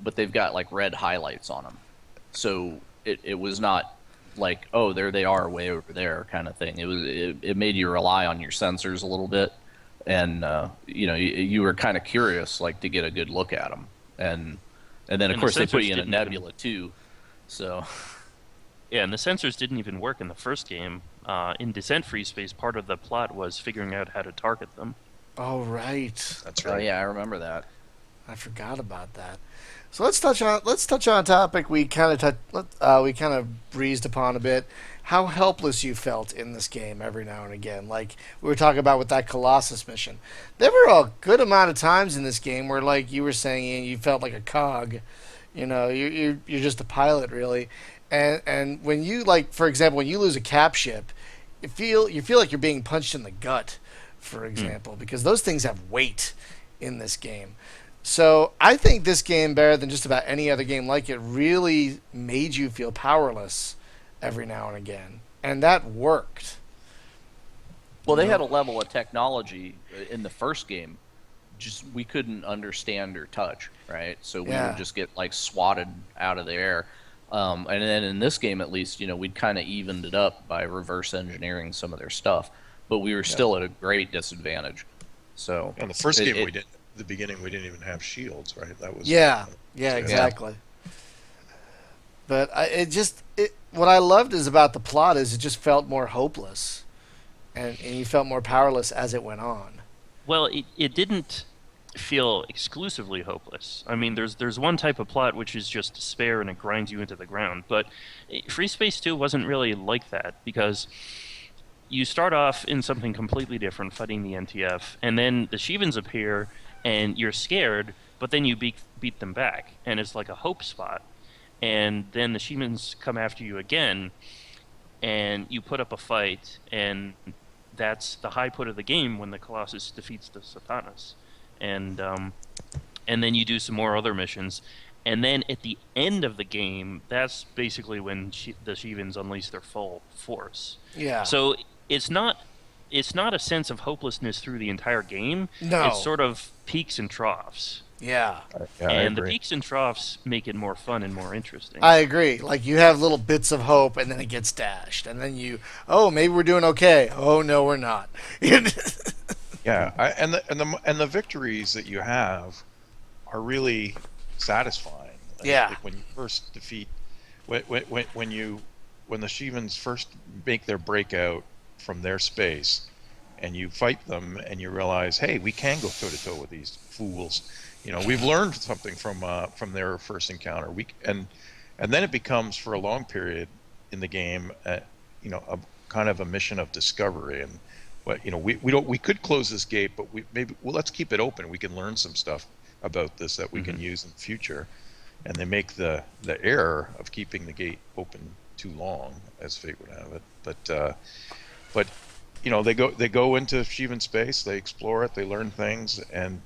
but they've got like red highlights on them. So it was not like, oh, there they are way over there kind of thing. It made you rely on your sensors a little bit, and you were kind of curious like to get a good look at them, and then of And the course they put sensors you in a didn't even- nebula too. So Yeah, and the sensors didn't even work in the first game. In Descent Freespace, part of the plot was figuring out how to target them. Oh right. That's oh right. yeah, I remember that. I forgot about that. So let's touch on a topic we kind of breezed upon a bit. How helpless you felt in this game every now and again. Like we were talking about with that Colossus mission. There were a good amount of times in this game where, like you were saying, you felt like a cog. You're just a pilot really. And when you, like, for example, when you lose a cap ship, you feel like you're being punched in the gut, for example, because those things have weight in this game. So I think this game, better than just about any other game like it, really made you feel powerless every now and again, and that worked. Well, they had a level of technology in the first game, just we couldn't understand or touch, right? So we Yeah. would just get like swatted out of the air. And then in this game, at least, we'd kind of evened it up by reverse engineering some of their stuff, but we were still at a great disadvantage. So And the first it- game it- we did, the beginning, we didn't even have shields, right? That was Yeah, Yeah. exactly. But what I loved is about the plot is it just felt more hopeless, and you felt more powerless as it went on. Well, it didn't feel exclusively hopeless. I mean, there's one type of plot which is just despair and it grinds you into the ground. But Free Space 2 wasn't really like that because you start off in something completely different, fighting the NTF, and then the Shevans appear and you're scared, but then you beat them back, and it's like a hope spot. And then the Shevans come after you again, and you put up a fight, and that's the high point of the game when the Colossus defeats the Satanas, and then you do some more other missions, And then at the end of the game, that's basically when the Shivans unleash their full force. Yeah. So it's not it's not a sense of hopelessness through the entire game. It's No. sort of peaks and troughs. Yeah. Yeah, I And the agree. peaks and troughs make it more fun and more interesting. I agree. Like you have little bits of hope, and then it gets dashed, and then oh, maybe we're doing okay. Oh no, we're not. Yeah, and the victories that you have are really satisfying. Yeah. Like when you first defeat, when the Shivans first make their breakout from their space, and you fight them, and you realize, hey, we can go toe to toe with these fools. We've learned something from their first encounter. And then it becomes for a long period in the game, a kind of a mission of discovery. And we could close this gate, but let's keep it open. We can learn some stuff about this that we can use in the future. And they make the error of keeping the gate open too long, as fate would have it. But they go into Shivan space, they explore it, they learn things, and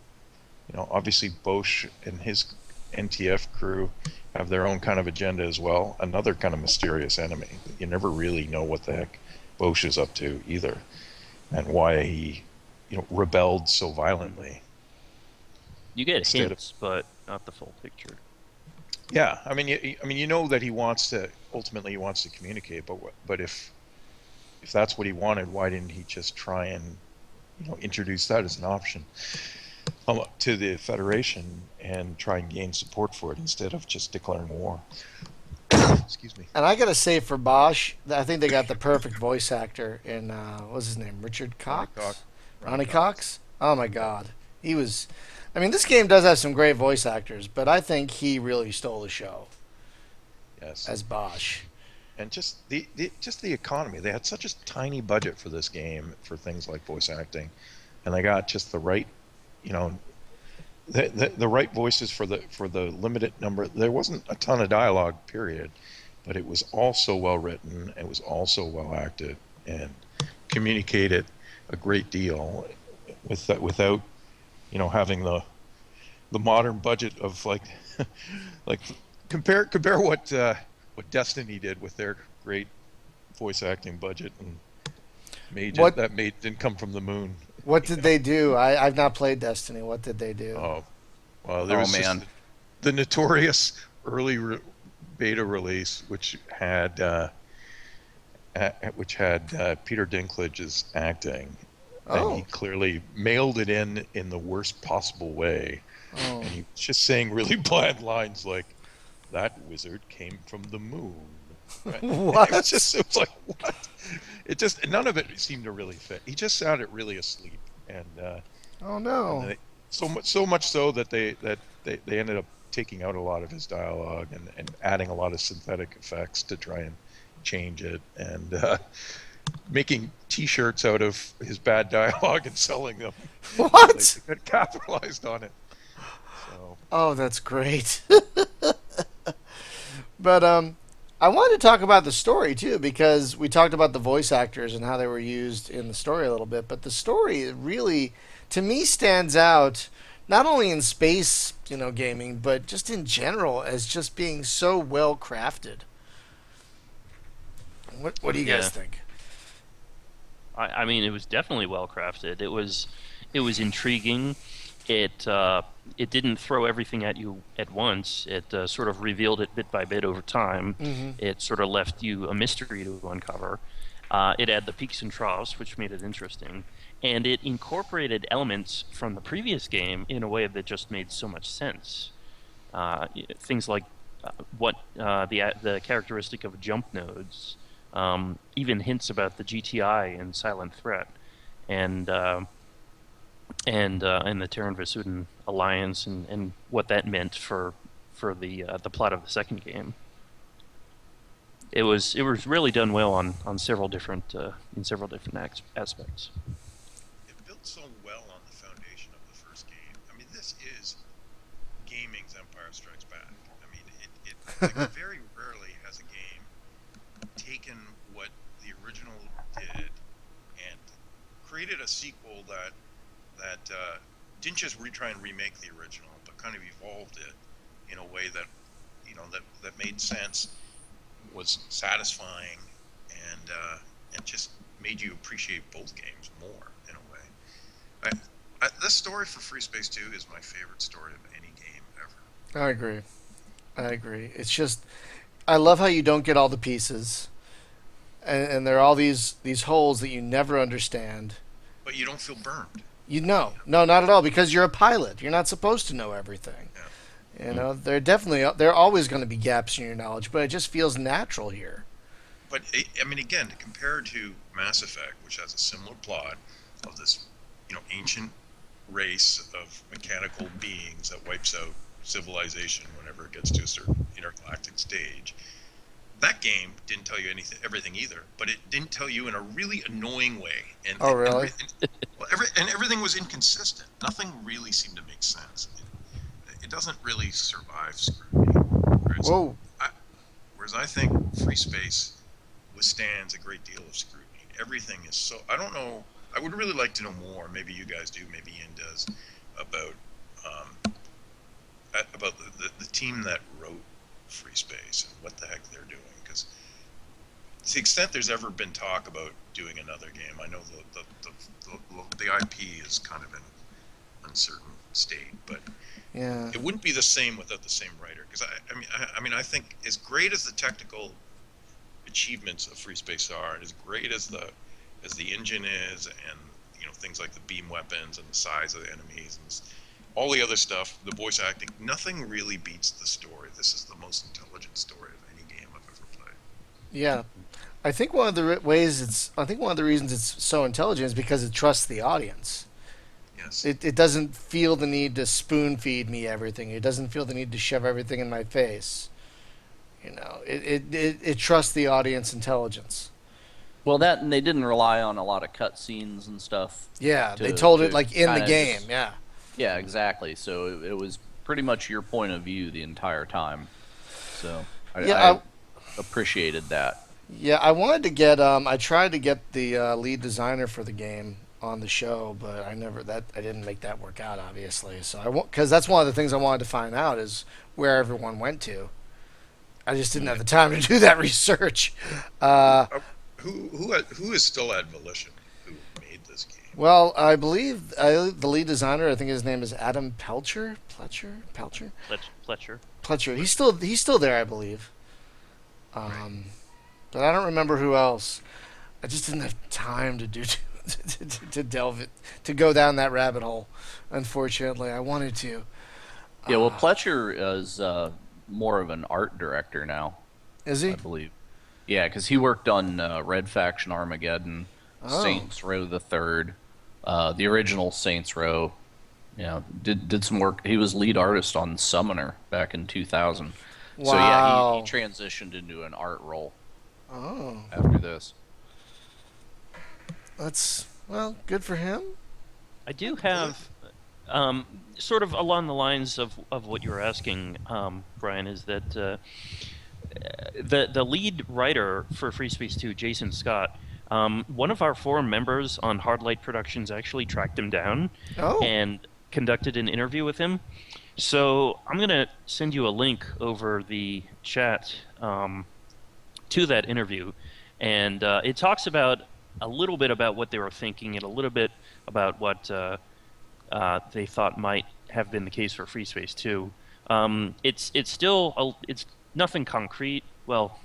obviously Bosch and his NTF crew have their own kind of agenda as well. Another kind of mysterious enemy. You never really know what the heck Bosch is up to either, and why he rebelled so violently. You get hints, but not the full picture. Yeah, I mean, that he wants to communicate, but if that's what he wanted, why didn't he just try and introduce that as an option to the Federation and try and gain support for it instead of just declaring war? Excuse me. And I gotta say, for Bosch, I think they got the perfect voice actor in what's his name, Richard Cox, Ronnie Cox. Oh my God, he was. I mean, this game does have some great voice actors, but I think he really stole the show. Yes. As Bosch. And just the economy. They had such a tiny budget for this game for things like voice acting, and they got just the right, the right voices for the limited number. There wasn't a ton of dialogue, period, but it was also well written. It was also well acted and communicated a great deal without having the modern budget of like compare what Destiny did with their great voice acting budget and didn't come from the moon. What did they do? I've not played Destiny. What did they do? Oh, well, there was man. just the notorious early beta release, which had Peter Dinklage's acting. Oh. And he clearly mailed it in the worst possible way. Oh. And he was just saying really bland lines like, "That wizard came from the moon." Right? What? It was like, what? It just, none of it seemed to really fit. He just sounded really asleep. And Oh no. and so much so that they ended up taking out a lot of his dialogue and adding a lot of synthetic effects to try and change it, and making T-shirts out of his bad dialogue and selling them. What? They capitalized on it. So Oh, that's great. But I wanted to talk about the story too, because we talked about the voice actors and how they were used in the story a little bit, but the story really, to me, stands out not only in space, gaming, but just in general as just being so well crafted. What do you guys think? I mean, it was definitely well crafted. It was intriguing. It didn't throw everything at you at once. It sort of revealed it bit by bit over time. Mm-hmm. It sort of left you a mystery to uncover. It had the peaks and troughs, which made it interesting, and it incorporated elements from the previous game in a way that just made so much sense. Things like the characteristic of jump nodes, even hints about the GTI and Silent Threat, and the Terran Vesudin alliance and what that meant for the plot of the second game. It was really done well on several different aspects. it built so well on the foundation of the first game. I mean, this is gaming's Empire Strikes Back. I mean, it very rarely has a game taken what the original did and created a sequel that didn't just try and remake the original, but kind of evolved it in a way that that made sense, was satisfying, and just made you appreciate both games more in a way. This story for Freespace 2 is my favorite story of any game ever. I agree. I agree. It's just I love how you don't get all the pieces, and there are all these holes that you never understand. But you don't feel burned. You know, no, not at all, because you're a pilot. You're not supposed to know everything. Yeah. You know, there are always going to be gaps in your knowledge, but it just feels natural here. But I mean, again, to compare to Mass Effect, which has a similar plot of this, ancient race of mechanical beings that wipes out civilization whenever it gets to a certain intergalactic stage. That game didn't tell you everything either, but it didn't tell you in a really annoying way. And Oh, really? and everything was inconsistent. Nothing really seemed to make sense. It doesn't really survive scrutiny. Whoa. Whereas I think Freespace withstands a great deal of scrutiny. Everything is so. I don't know. I would really like to know more. Maybe you guys do. Maybe Ian does about the team that wrote Freespace and what the heck they're doing. Because to the extent there's ever been talk about doing another game, I know the IP is kind of in uncertain state, but Yeah. it wouldn't be the same without the same writer. Because I think as great as the technical achievements of Freespace are, and as great as the engine is, and things like the beam weapons and the size of the enemies and all the other stuff, the voice acting, nothing really beats the story. This is the most intelligent story of any game I've ever played. Yeah. I think one of the reasons it's so intelligent is because it trusts the audience. Yes. It doesn't feel the need to spoon feed me everything. It doesn't feel the need to shove everything in my face. It trusts the audience intelligence. Well, that and they didn't rely on a lot of cutscenes and stuff. Yeah, they told it like in the kinda game. just- Yeah. Yeah, exactly. So it was pretty much your point of view the entire time. So I appreciated that. Yeah, I wanted to get. I tried to get the lead designer for the game on the show, but I didn't make that work out, obviously. So because that's one of the things I wanted to find out is where everyone went to. I just didn't have the time to do that research. Who is still at Volition? Who made this game? Well, I believe the lead designer. I think his name is Adam Pelcher. Pletcher. He's still there, I believe. But I don't remember who else. I just didn't have time to to delve it, to go down that rabbit hole. Unfortunately, I wanted to. Yeah, well, Pletcher is more of an art director now, Is I he? believe. Yeah, because he worked on Red Faction Armageddon, Oh. Saints Row the Third, the original Saints Row. Did some work. He was lead artist on Summoner back in 2000. So yeah, Wow. he transitioned into an art role Oh, after this. that's good for him. I do have, sort of along the lines of what you were asking, Brian, is that the lead writer for Freespace 2, Jason Scott, one of our forum members on Hardlight Productions actually tracked him down Oh. and conducted an interview with him. So I'm going to send you a link over the chat to that interview, and it talks about a little bit about what they were thinking and a little bit about what they thought might have been the case for Freespace 2. It's still it's nothing concrete. Well,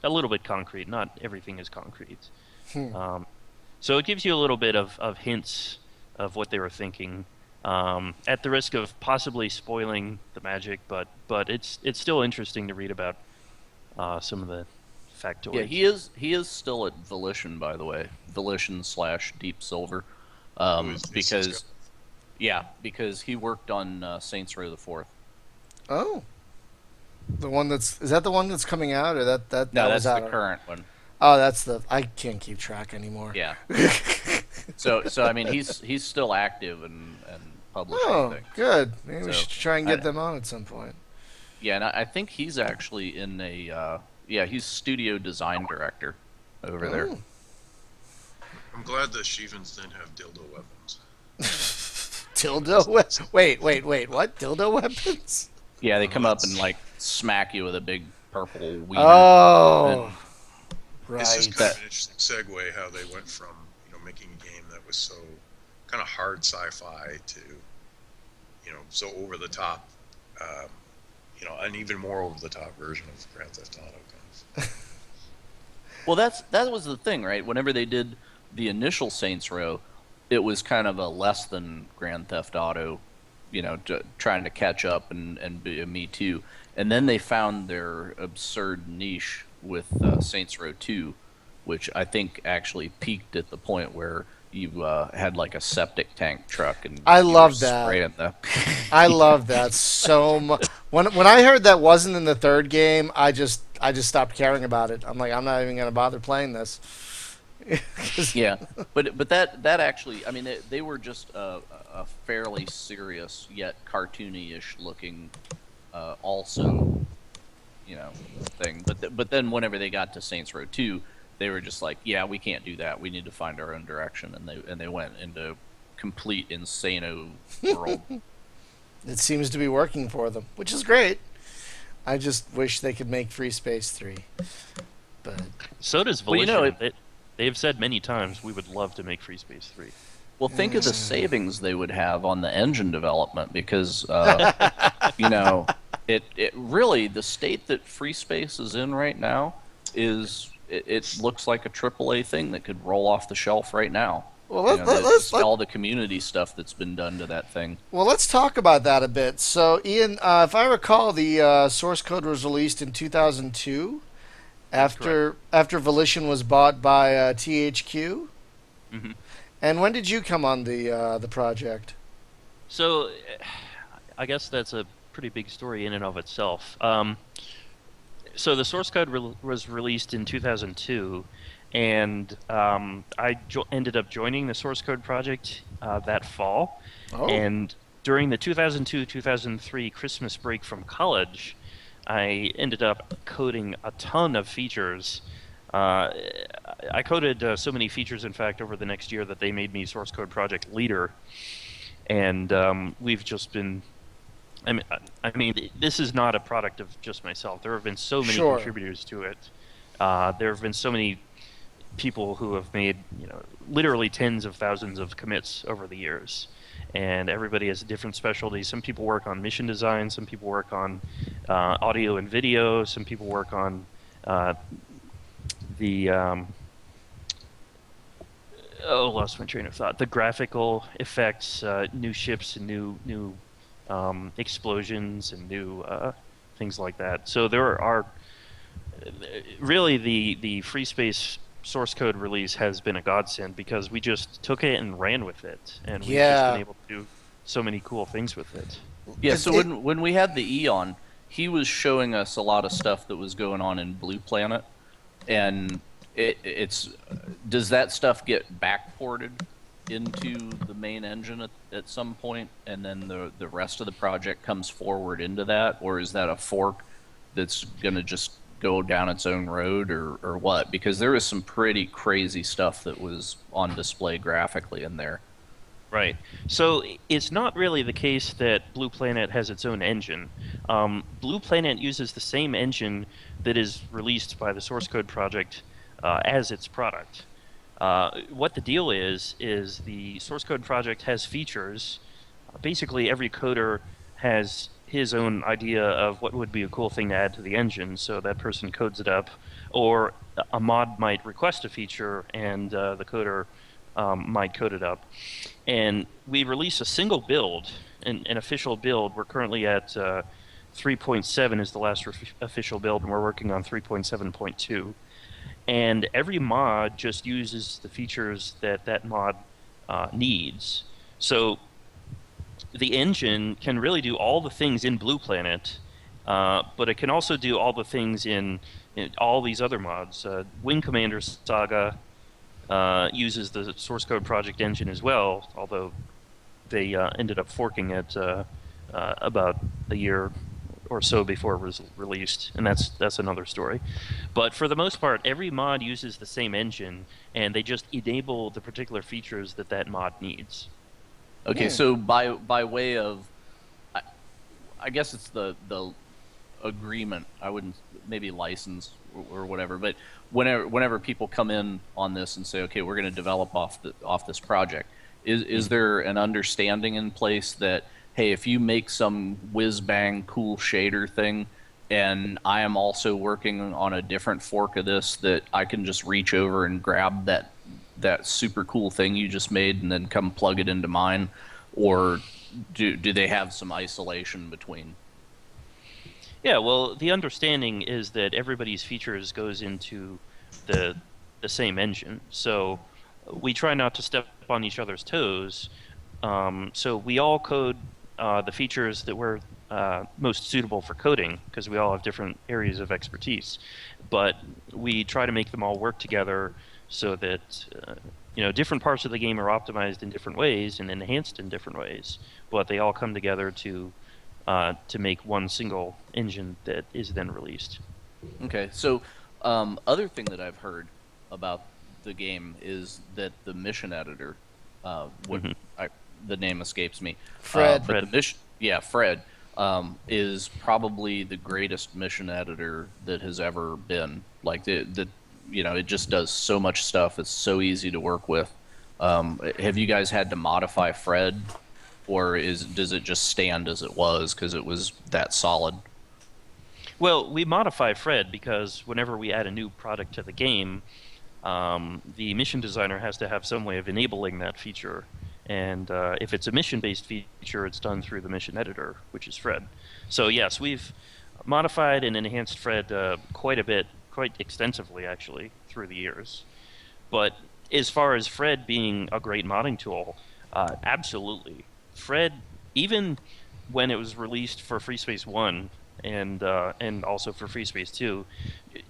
a little bit concrete. Not everything is concrete. So it gives you a little bit of hints of what they were thinking. At the risk of possibly spoiling the magic, but it's still interesting to read about some of the factoids. Yeah, he is still at Volition, by the way. Volition / Deep Silver, because he worked on Saints Row the Fourth. Oh. Is that the one that's coming out, or that No, that that's was out? the current one. Oh, I can't keep track anymore. Yeah. So I mean, he's still active and publishing Oh, things. good. Maybe we So, should try and get them on at some point. Yeah, and I think he's actually in he's studio design director over there. Oh. I'm glad the Shivans didn't have dildo weapons. Wait, what? Dildo weapons? Yeah, they Oh, come up and that's- like smack you with a big purple wiener. Oh, It's just right. kind of an interesting segue how they went from making a game that was so kind of hard sci-fi to so over the top, um, an even more over the top version of Grand Theft Auto comes. Well, that was the thing, right? Whenever they did the initial Saints Row, it was kind of a less than Grand Theft Auto, trying to catch up and be a Me Too. And then they found their absurd niche with Saints Row 2, which I think actually peaked at the point where you had like a septic tank truck and I you were love that. spraying the. I love that so much. When I heard that wasn't in the third game, I just stopped caring about it. I'm like, I'm not even gonna bother playing this. 'Cause- Yeah, but that actually, I mean, they were just a fairly serious yet cartoony-ish looking, also, thing. But then whenever they got to Saints Row 2, they were just like, yeah, we can't do that. We need to find our own direction, and they went into complete insano world. It seems to be working for them, which is great. I just wish they could make Freespace 3. But So does Well, Volition. They've said many times we would love to make Freespace 3. Well, think of the savings they would have on the engine development because, it really, the state that Freespace is in right now is, it looks like a AAA thing that could roll off the shelf right now. well, All the community stuff that's been done to that thing. let's talk about that a bit. So, Ian, if I recall, the source code was released in 2002 after Volition was bought by THQ. Hmm. And when did you come on the project? So, I guess that's a pretty big story in and of itself. So the source code was released in 2002, and I ended up joining the source code project that fall. Oh, And during the 2002-2003 Christmas break from college, I ended up coding a ton of features. I coded so many features, in fact, over the next year that they made me source code project leader. And we've just been. I mean, this is not a product of just myself. There have been so many Sure. contributors to it. There have been so many people who have made, literally tens of thousands of commits over the years. And everybody has a different specialty. Some people work on mission design. Some people work on audio and video. Some people work on the lost my train of thought. The graphical effects, new ships and new explosions and new things like that. So there are really the Freespace source code release has been a godsend because we just took it and ran with it, and we've just Yeah. been able to do so many cool things with it. Yeah, It- so it- when we had the Eon, he was showing us a lot of stuff that was going on in Blue Planet, and it's does that stuff get backported into the main engine at some point, and then the rest of the project comes forward into that, or is that a fork that's going to just go down its own road, or what? Because there was some pretty crazy stuff that was on display graphically in there. Right. So it's not really the case that Blue Planet has its own engine. Blue Planet uses the same engine that is released by the source code project as its product. What the deal is the source code project has features. Basically, every coder has his own idea of what would be a cool thing to add to the engine, so that person codes it up. Or a mod might request a feature, and the coder might code it up. And we release a single build, an official build. We're currently at 3.7 is the last official build, and we're working on 3.7.2. And every mod just uses the features that mod needs. So the engine can really do all the things in Blue Planet, but it can also do all the things in all these other mods. Wing Commander Saga uses the source code project engine as well, although they ended up forking it about a year or so before it was released, and that's another story. But for the most part, every mod uses the same engine, and they just enable the particular features that mod needs. Okay, so by way of, I guess it's the agreement. I wouldn't maybe license or whatever, but whenever people come in on this and say, okay, we're going to develop off this project, is there an understanding in place that, hey, if you make some whiz bang cool shader thing, and I am also working on a different fork of this, that I can just reach over and grab that super cool thing you just made and then come plug it into mine, or do they have some isolation between? Yeah, well, the understanding is that everybody's features goes into the the same engine. So we try not to step on each other's toes. So we all code the features that we're most suitable for coding because we all have different areas of expertise. But we try to make them all work together so that different parts of the game are optimized in different ways and enhanced in different ways, but they all come together to make one single engine that is then released. Okay, so other thing that I've heard about the game is that the mission editor, what Mm-hmm. the name escapes me, Fred. but Fred. the mission, yeah, Fred, is probably the greatest mission editor that has ever been. Like it just does so much stuff. It's so easy to work with. Have you guys had to modify Fred, or does it just stand as it was because it was that solid? Well, we modify Fred because whenever we add a new product to the game, the mission designer has to have some way of enabling that feature. And if it's a mission-based feature, it's done through the mission editor, which is Fred. So yes, we've modified and enhanced Fred quite a bit, quite extensively actually, through the years. But as far as Fred being a great modding tool, absolutely. Fred, even when it was released for Freespace 1 and also for Freespace 2,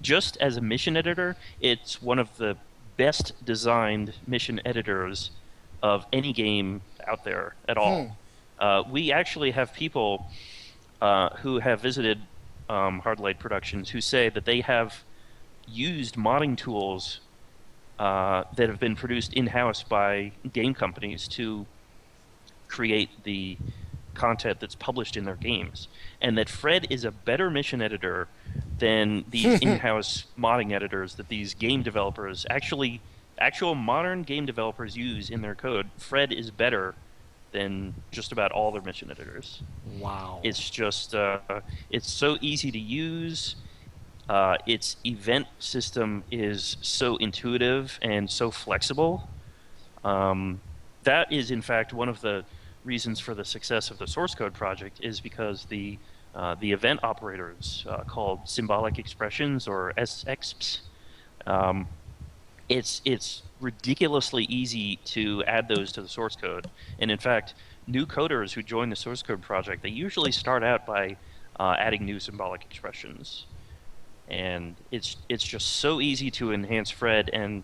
just as a mission editor, it's one of the best designed mission editors of any game out there at all. We actually have people who have visited Hardlight Productions who say that they have used modding tools that have been produced in-house by game companies to create the content that's published in their games, and that Fred is a better mission editor than these in-house modding editors that these game developers actual modern game developers use in their code. Fred is better than just about all their mission editors. Wow. It's just it's so easy to use. Its event system is so intuitive and so flexible. That is, in fact, one of the reasons for the success of the source code project is because the event operators called symbolic expressions, or SXPs, it's ridiculously easy to add those to the source code. And in fact, new coders who join the source code project, they usually start out by adding new symbolic expressions. And it's just so easy to enhance Fred, and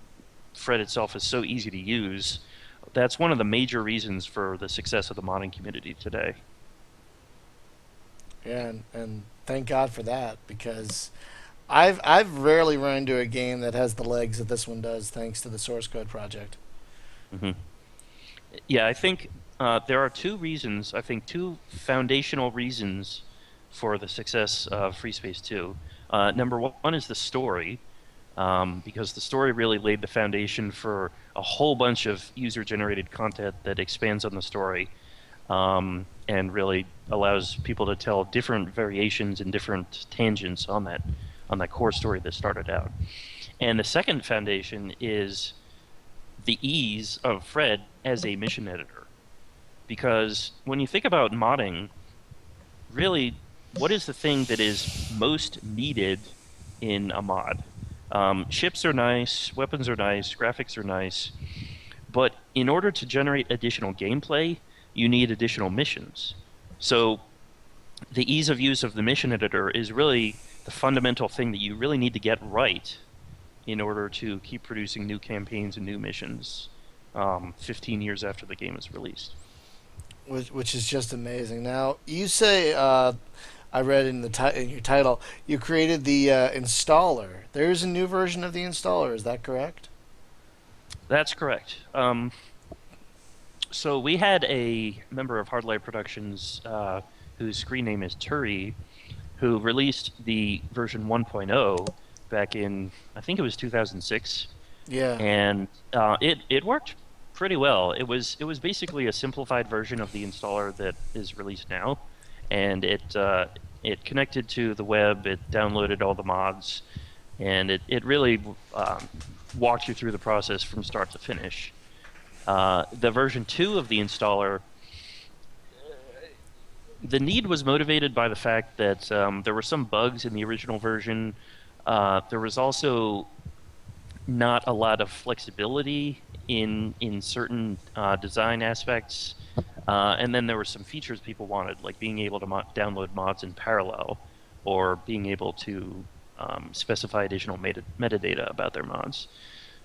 Fred itself is so easy to use. That's one of the major reasons for the success of the modding community today. Yeah, and thank God for that, because I've rarely run into a game that has the legs that this one does, thanks to the source code project. Hmm. Yeah, I think there are two foundational reasons for the success of Freespace 2. Number one is the story, because the story really laid the foundation for a whole bunch of user-generated content that expands on the story, and really allows people to tell different variations and different tangents on that core story that started out. And the second foundation is the ease of Fred as a mission editor. Because when you think about modding, really, what is the thing that is most needed in a mod? Ships are nice, weapons are nice, graphics are nice, but in order to generate additional gameplay, you need additional missions. So the ease of use of the mission editor is really the fundamental thing that you really need to get right in order to keep producing new campaigns and new missions 15 years after the game is released. Which is just amazing. Now, you say, I read in in your title, you created the installer. There is a new version of the installer. Is that correct? That's correct. So we had a member of Hardlight Productions whose screen name is Turi, who released the version 1.0 back in, I think it was 2006, Yeah. and it worked pretty well. It was basically a simplified version of the installer that is released now, and it connected to the web. It downloaded all the mods, and it really walked you through the process from start to finish. The version 2 of the installer, the need was motivated by the fact that there were some bugs in the original version. There was also not a lot of flexibility in certain design aspects, and then there were some features people wanted, like being able to download mods in parallel, or being able to specify additional metadata about their mods.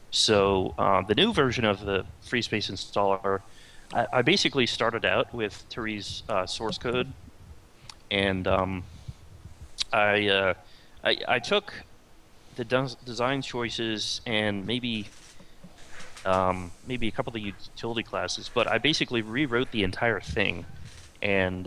So the new version of the Freespace installer, I basically started out with Turi's source code, and I took the design choices and maybe a couple of the utility classes, but I basically rewrote the entire thing and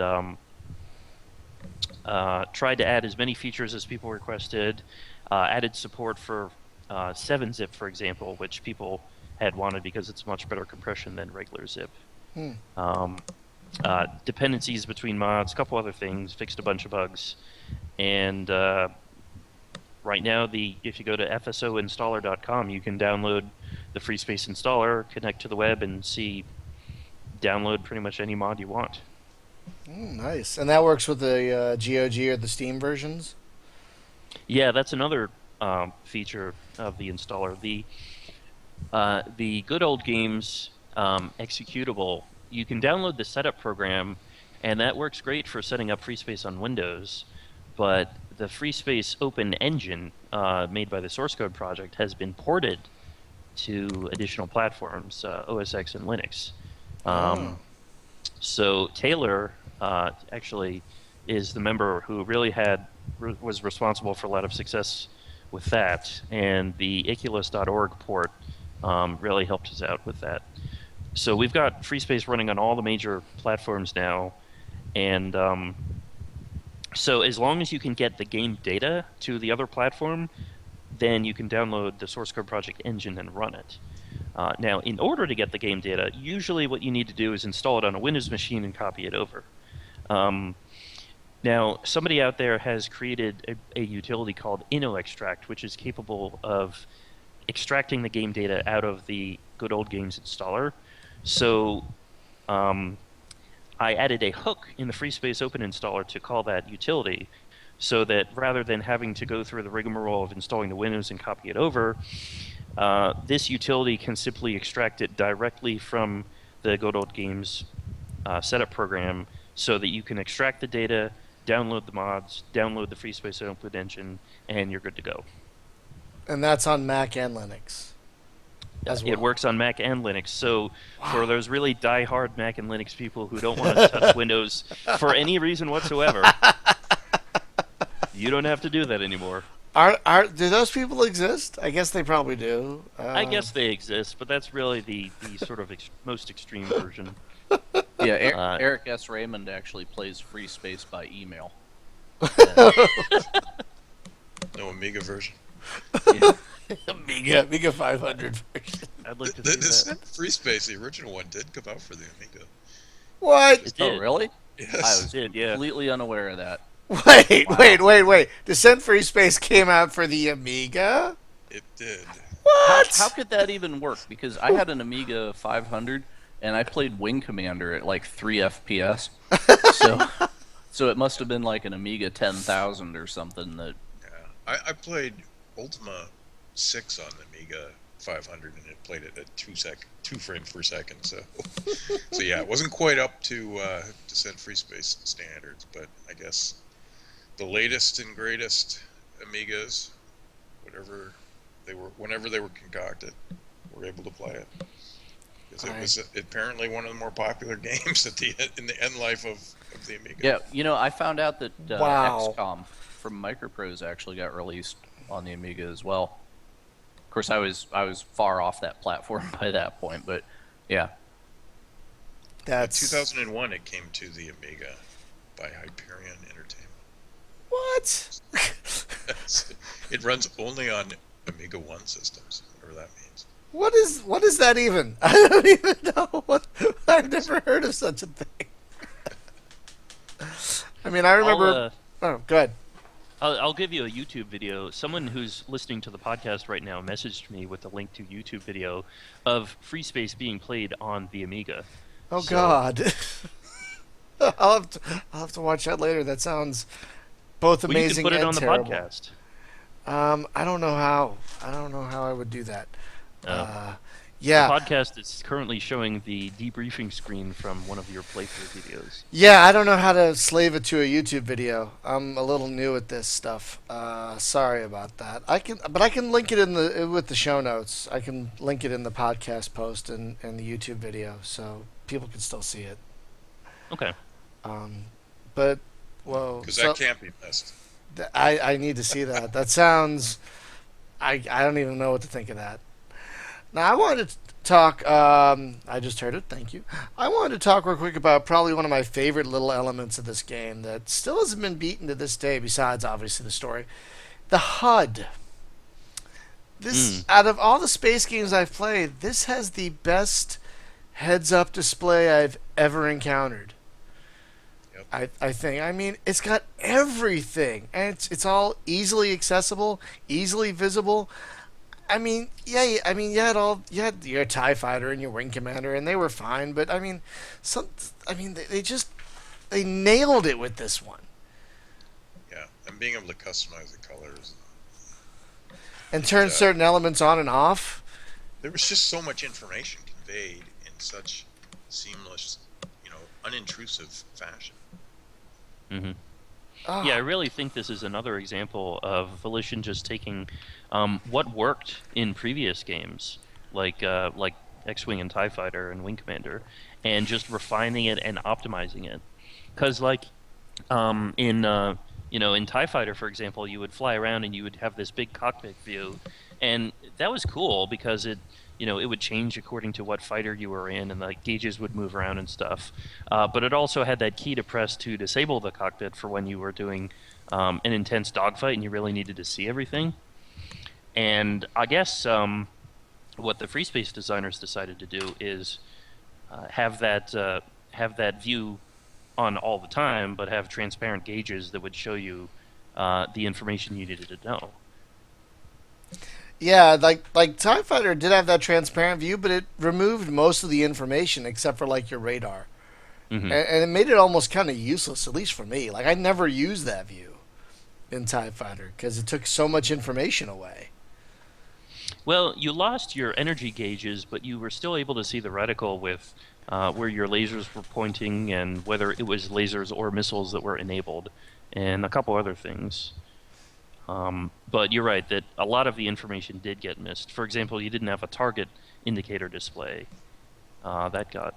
tried to add as many features as people requested. Added support for 7-zip, for example, which people had wanted because it's much better compression than regular zip. Dependencies between mods, a couple other things, fixed a bunch of bugs, and right now, if you go to fsoinstaller.com, you can download the Freespace installer, connect to the web, and download pretty much any mod you want. Nice. And that works with the GOG or the Steam versions? Yeah, that's another feature of the installer. The Good Old Games executable, you can download the setup program, and that works great for setting up Freespace on Windows, but the Freespace Open Engine made by the Source Code project has been ported to additional platforms, OS X and Linux. So Taylor actually is the member who really was responsible for a lot of success with that, and the iculus.org port really helped us out with that. So we've got Freespace running on all the major platforms now, and so as long as you can get the game data to the other platform, then you can download the source code project engine and run it. Now, in order to get the game data, usually what you need to do is install it on a Windows machine and copy it over. Now, somebody out there has created a utility called InnoExtract, which is capable of extracting the game data out of the Good Old Games installer. So I added a hook in the Freespace Open installer to call that utility, so that rather than having to go through the rigmarole of installing the Windows and copy it over, this utility can simply extract it directly from the Good Old Games setup program, so that you can extract the data, download the mods, download the Freespace Open Engine, and you're good to go. And that's on Mac and Linux as well. It works on Mac and Linux. So for those really die-hard Mac and Linux people who don't want to touch Windows for any reason whatsoever, you don't have to do that anymore. Do those people exist? I guess they probably do. I guess they exist, but that's really the sort of most extreme version. Yeah, Eric S. Raymond actually plays Freespace by email. No Amiga version. Yeah. Amiga 500 version. I'd like to The see that. Freespace, the original one, did come out for the Amiga. What? It Oh, did. really? Yes. I was It did, yeah. completely unaware of that. Wait. Descent Freespace came out for the Amiga? It did. What? How could that even work? Because I had an Amiga 500, and I played Wing Commander at like 3 FPS. So it must have been like an Amiga 10,000 or something. That Yeah. I played Ultima 6 on the Amiga 500, and it played it at 2 frames per second. So yeah, it wasn't quite up to Descent Freespace standards, but I guess the latest and greatest Amigas, whenever they were concocted, were able to play it. Because it was apparently one of the more popular games in the end life of the Amiga. Yeah, I found out that Wow. XCOM from Microprose actually got released on the Amiga as well. Of course, I was far off that platform by that point, but yeah. That's 2001, it came to the Amiga. by Hyperion Entertainment. What? It runs only on Amiga 1 systems, whatever that means. What is that even? I don't even know. I've never heard of such a thing. I mean, I remember. Oh, go ahead. I'll give you a YouTube video. Someone who's listening to the podcast right now messaged me with a link to YouTube video of Freespace being played on the Amiga. Oh So- God. I'll have to watch that later. That sounds both Well, you amazing can put it and on the terrible. podcast. I don't know how. I don't know how I would do that. The Yeah, podcast is currently showing the debriefing screen from one of your playthrough videos. yeah. I don't know how to slave it to a YouTube video. I'm a little new at this stuff. Sorry about that. But I can link it with the show notes. I can link it in the podcast post and the YouTube video, so people can still see it. Okay. But whoa, Because so- that can't be missed. I need to see that. That sounds. I don't even know what to think of that. Now I wanted to talk. I just heard it. Thank you. I wanted to talk real quick about probably one of my favorite little elements of this game that still hasn't been beaten to this day. Besides, obviously, the story, the HUD. This out of all the space games I've played, this has the best heads-up display I've ever encountered. I think. I mean, it's got everything, and it's all easily accessible, easily visible. I mean, yeah. I mean, you had your TIE fighter and your wing commander, and they were fine. But I mean, they nailed it with this one, Yeah, and being able to customize the colors. and turn certain elements on and off. There was just so much information conveyed in such seamless, unintrusive fashion. Mm-hmm. Oh, Yeah, I really think this is another example of Volition just taking what worked in previous games, like X-Wing and TIE Fighter and Wing Commander, and just refining it and optimizing it. Because in TIE Fighter, for example, you would fly around and you would have this big cockpit view, and that was cool because it would change according to what fighter you were in, and the gauges would move around and stuff. But it also had that key to press to disable the cockpit for when you were doing an intense dogfight and you really needed to see everything. And I guess what the Freespace designers decided to do is have that view on all the time, but have transparent gauges that would show you the information you needed to know. yeah, like TIE Fighter did have that transparent view, but it removed most of the information except for like your radar, Mm-hmm. and it made it almost kind of useless, at least for me. Like I never used that view in TIE Fighter because it took so much information away. Well, you lost your energy gauges, but you were still able to see the reticle with where your lasers were pointing and whether it was lasers or missiles that were enabled, and a couple other things. But you're right that a lot of the information did get missed. For example, you didn't have a target indicator display. That got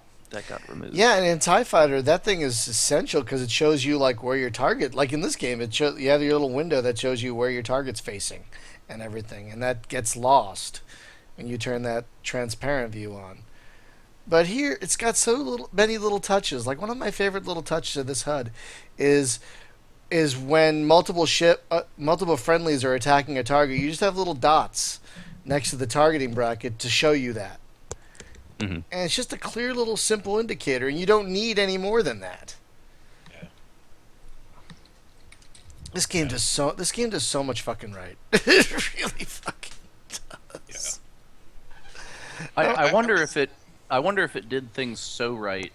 removed. Yeah, and in TIE Fighter, that thing is essential because it shows you like where your target. Like in this game, you have your little window that shows you where your target's facing, and everything, and that gets lost when you turn that transparent view on. But here, it's got many little touches. Like one of my favorite little touches of this HUD is when multiple friendlies are attacking a target. You just have little dots next to the targeting bracket to show you that. Mm-hmm. And it's just a clear little simple indicator, and you don't need any more than that. Yeah. This game does so much fucking right. It really fucking does. I wonder if it did things so right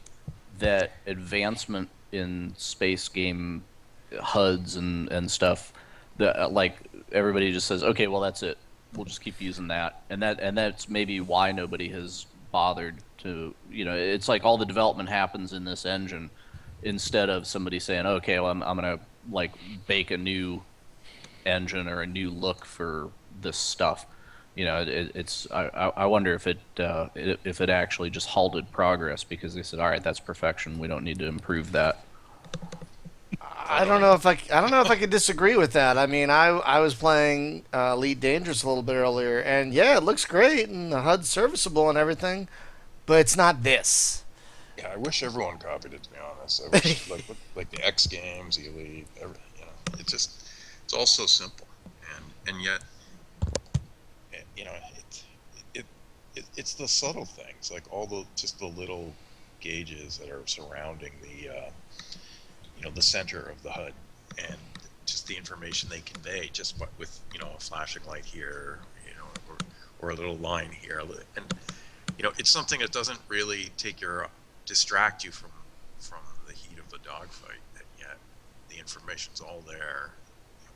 that advancement in space game HUDs and stuff that like everybody just says, okay, well that's it. We'll just keep using that, and that's maybe why nobody has bothered to. It's like all the development happens in this engine instead of somebody saying, okay, well I'm gonna like bake a new engine or a new look for this stuff. I wonder if it actually just halted progress because they said, all right, that's perfection. We don't need to improve that. I don't know if I could disagree with that. I mean, I was playing Elite Dangerous a little bit earlier, and yeah, it looks great, and the HUD's serviceable and everything, but it's not this. Yeah, I wish everyone copied it. To be honest, I wish like the X Games, Elite, it's all so simple, and yet, you know, it's the subtle things, like all the little gauges that are surrounding the center of the HUD, and just the information they convey just with a flashing light here, or a little line here, and it's something that doesn't really distract you from the heat of the dogfight, and yet the information's all there,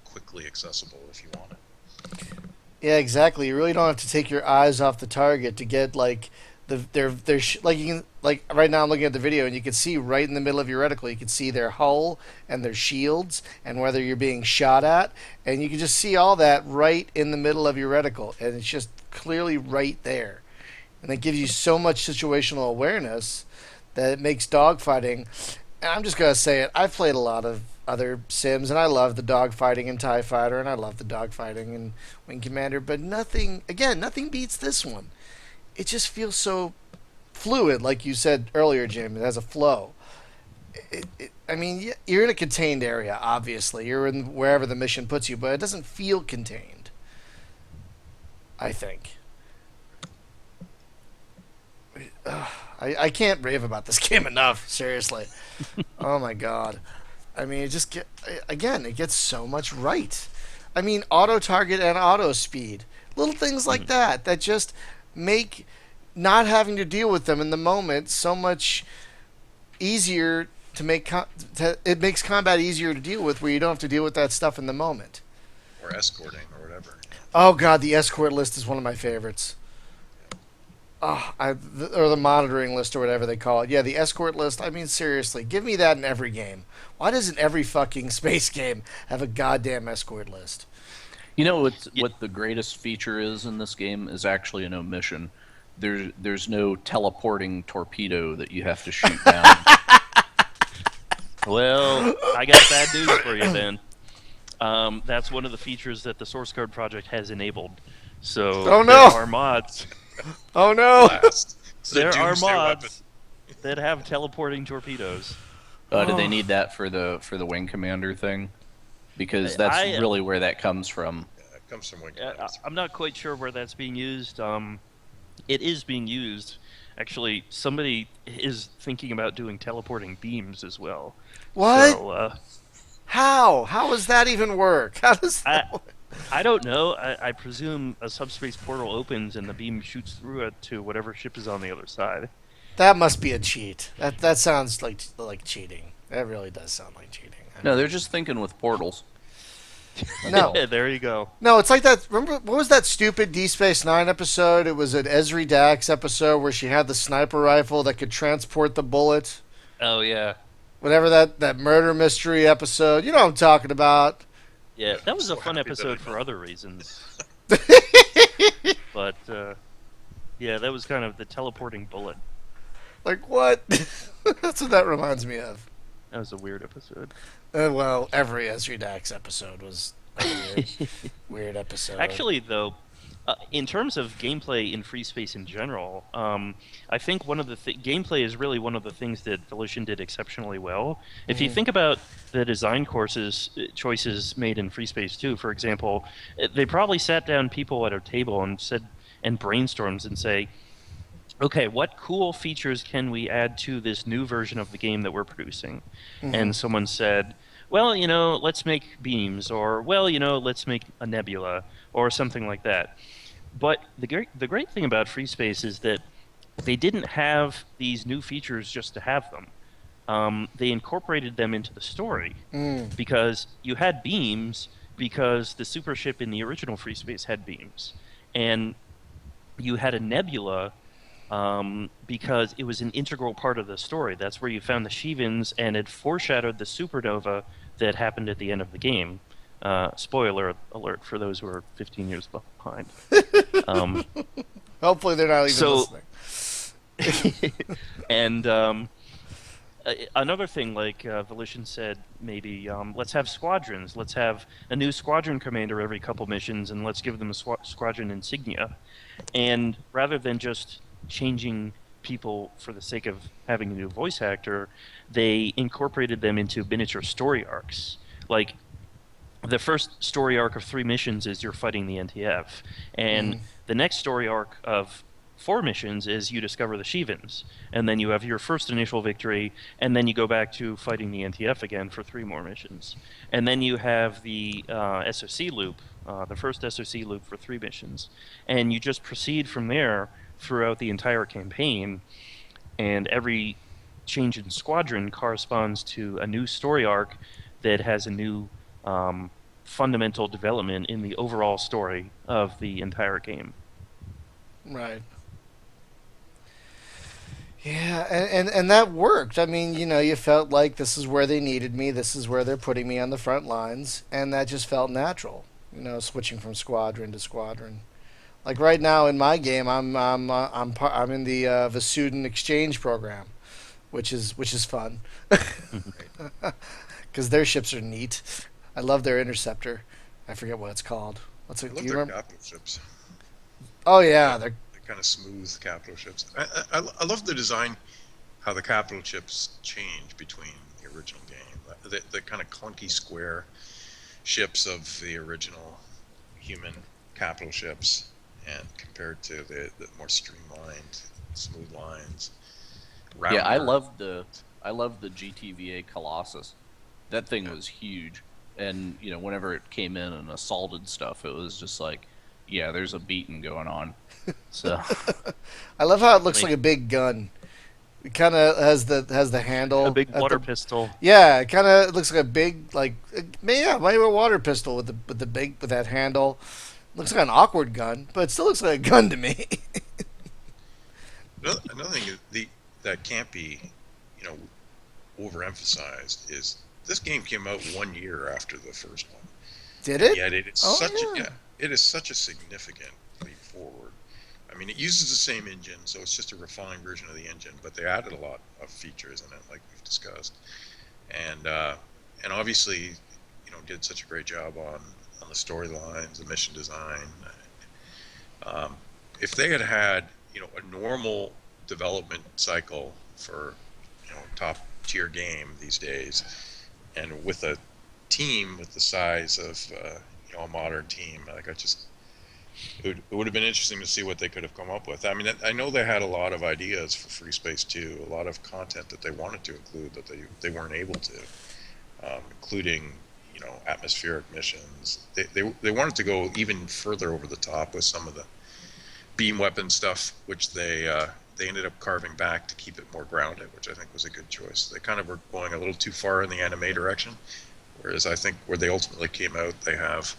quickly accessible if you want it. Yeah, exactly. You really don't have to take your eyes off the target to get like like you can, like right now I'm looking at the video and you can see right in the middle of your reticle you can see their hull and their shields and whether you're being shot at, and you can just see all that right in the middle of your reticle, and it's just clearly right there, and it gives you so much situational awareness that it makes dogfighting. And I'm just gonna say it. I've played a lot of other sims, and I love the dogfighting in TIE Fighter, and I love the dogfighting in Wing Commander, but nothing beats this one. It just feels so fluid, like you said earlier, Jim. It has a flow. I mean, you're in a contained area, obviously. You're in wherever the mission puts you, but it doesn't feel contained, I think. I can't rave about this game enough, seriously. Oh my god. I mean, it gets so much right. I mean, auto target and auto speed. Little things like that just make not having to deal with them in the moment so much easier to make it makes combat easier to deal with, where you don't have to deal with that stuff in the moment. Or escorting or whatever. Oh god, the escort list is one of my favorites. Oh, or the monitoring list or whatever they call it. Yeah, the escort list. I mean, seriously, give me that in every game. Why doesn't every fucking space game have a goddamn escort list? You know what the greatest feature is in this game is actually an omission. There's no teleporting torpedo that you have to shoot down. Well, I got bad news for you then. That's one of the features that the Source Code project has enabled. So oh, no. There are mods. Oh no! There are mods that have teleporting torpedoes. Do they need that for the Wing Commander thing? Because that's really where that comes from. Yeah, it comes from Wing Commander. I'm not quite sure where that's being used. It is being used. Actually, somebody is thinking about doing teleporting beams as well. What? So, how? How does that even work? How does that work? I don't know. I presume a subspace portal opens and the beam shoots through it to whatever ship is on the other side. That must be a cheat. That sounds like cheating. That really does sound like cheating. No, they're just thinking with portals. No. There you go. No, it's like that. Remember, what was that stupid D Space Nine episode? It was an Ezri Dax episode where she had the sniper rifle that could transport the bullet. Oh, yeah. Whatever that murder mystery episode. You know what I'm talking about. Yeah, that was a fun episode for other reasons. But, yeah, that was kind of the teleporting bullet. Like, what? That's what that reminds me of. That was a weird episode. Well, every Ezri Dax episode was a weird episode. Actually, though, in terms of gameplay in Freespace in general, I think one of the gameplay is really one of the things that Volition did exceptionally well. If you think about the design choices made in Freespace 2, for example, they probably sat down people at a table and brainstormed and say, okay, what cool features can we add to this new version of the game that we're producing? And someone said, well, let's make beams, or, well, let's make a nebula, or something like that. But the great thing about Freespace is that they didn't have these new features just to have them. They incorporated them into the story because you had beams because the super ship in the original Freespace had beams. And you had a nebula because it was an integral part of the story. That's where you found the Shivans, and it foreshadowed the supernova that happened at the end of the game. Spoiler alert for those who are 15 years behind. Hopefully they're not even listening. And another thing, like Volition said, maybe let's have squadrons. Let's have a new squadron commander every couple missions, and let's give them a squadron insignia. And rather than just changing people, for the sake of having a new voice actor, they incorporated them into miniature story arcs. Like, the first story arc of 3 missions is you're fighting the NTF, and the next story arc of 4 missions is you discover the Shivans, and then you have your first initial victory, and then you go back to fighting the NTF again for 3 more missions. And then you have the SOC loop, the first SOC loop for 3 missions, and you just proceed from there throughout the entire campaign, and every change in squadron corresponds to a new story arc that has a new fundamental development in the overall story of the entire game. Right. Yeah, and that worked. I mean, you felt like this is where they needed me. This is where they're putting me on the front lines, and that just felt natural. Switching from squadron to squadron. Like right now in my game, I'm in the Vasudan exchange program, which is fun, because their ships are neat. I love their interceptor. I forget what it's called. What's it? I love Do you their remember? capital ships. Oh yeah, they're Kind of smooth capital ships. I love the design, how the capital ships change between the original game. The kind of clunky square ships of the original human capital ships, and compared to the more streamlined, smooth lines. Yeah, I Rounder. love the GTVA Colossus. That thing was huge, and whenever it came in and assaulted stuff, it was just like, yeah, there's a beating going on. So I love how it looks like a big gun. It kind of has the handle. A big at water the- pistol. Yeah, it kind of looks like a big maybe a water pistol with with that handle. Looks like an awkward gun, but it still looks like a gun to me. Another thing that can't be, overemphasized is this game came out 1 year after the first one. Did And it? yet it is Oh, such yeah. it is such a significant leap forward. I mean, it uses the same engine, so it's just a refined version of the engine, but they added a lot of features in it, like we've discussed, and obviously, did such a great job on the storylines, the mission design. If they had a normal development cycle for top tier game these days, and with a team with the size of a modern team, it would have been interesting to see what they could have come up with. I mean, I know they had a lot of ideas for Freespace 2, a lot of content that they wanted to include that they weren't able to, including atmospheric missions. They wanted to go even further over the top with some of the beam weapon stuff, which they ended up carving back to keep it more grounded, which I think was a good choice. They kind of were going a little too far in the anime direction, whereas I think where they ultimately came out, they have,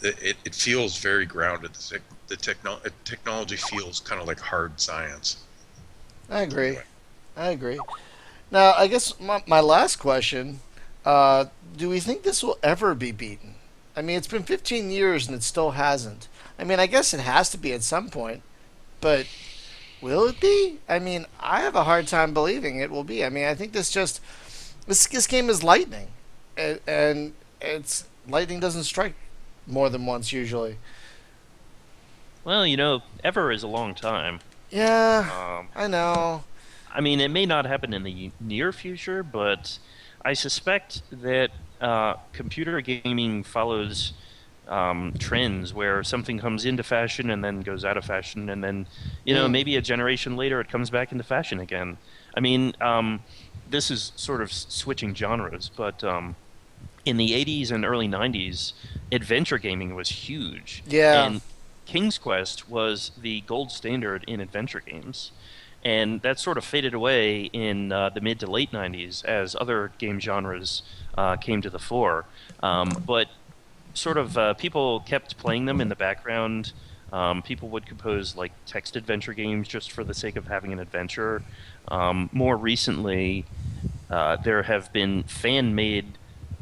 it feels very grounded. The technology feels kind of like hard science. I agree. Anyway. I agree. Now, I guess my last question: do we think this will ever be beaten? I mean, it's been 15 years and it still hasn't. I mean, I guess it has to be at some point, but will it be? I mean, I have a hard time believing it will be. I mean, I think this game is lightning, and it's lightning doesn't strike more than once usually. Well, ever is a long time. Yeah, Um, I know. I mean, it may not happen in the near future, but I suspect that computer gaming follows trends where something comes into fashion and then goes out of fashion, and then, maybe a generation later it comes back into fashion again. I mean, this is sort of switching genres, but in the 80s and early 90s, adventure gaming was huge. Yeah. And King's Quest was the gold standard in adventure games. And that sort of faded away in the mid to late 90s as other game genres came to the fore. But sort of people kept playing them in the background. People would compose like text adventure games just for the sake of having an adventure. More recently, there have been fan-made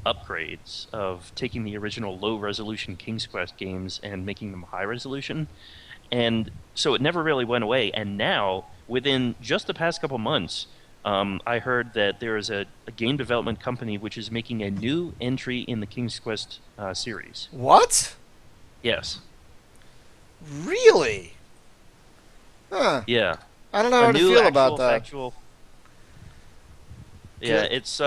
upgrades of taking the original low-resolution King's Quest games and making them high-resolution. And so it never really went away. And now, within just the past couple months, I heard that there is a game development company which is making a new entry in the King's Quest series. What? Yes. Really? Huh. Yeah. I don't know A how to new feel actual about that. factual. Yeah, Good. it's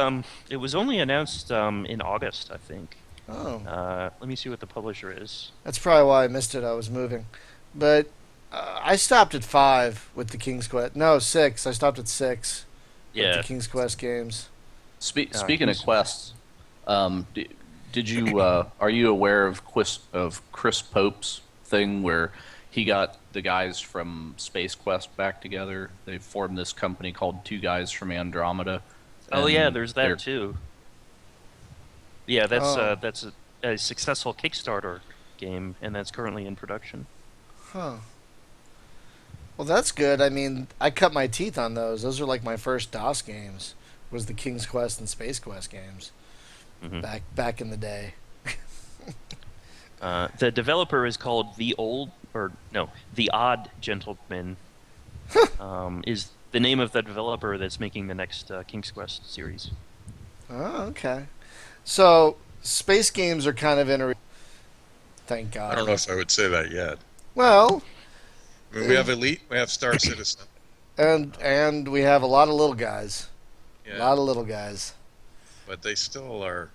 it was only announced in August, I think. Oh, Let me see what the publisher is. that's probably why I missed it. I was moving, but I stopped at 5 with the King's Quest. No, 6. I stopped at 6 with the Yeah. King's Quest games. Speaking of He's- quests, did you are you aware of Chris Pope's thing where he got the guys from Space Quest back together? They formed this company called Two Guys from Andromeda. Oh yeah, And there's they're that too. Yeah, Oh, that's a successful Kickstarter game, and that's currently in production. huh. Well, that's good. I mean, I cut my teeth on those. Those are like my first DOS games. Was the King's Quest and Space Quest games Hmm. back in the day. The developer is called The Odd Gentleman. Is the name of the developer that's making the next King's Quest series. Oh, okay. So space games are kind of in. Thank I don't God. know if I would say that yet. Well, I mean, we have Elite, we have Star Citizen. and we have a lot of little guys. A Yeah, lot of little guys. but they still are.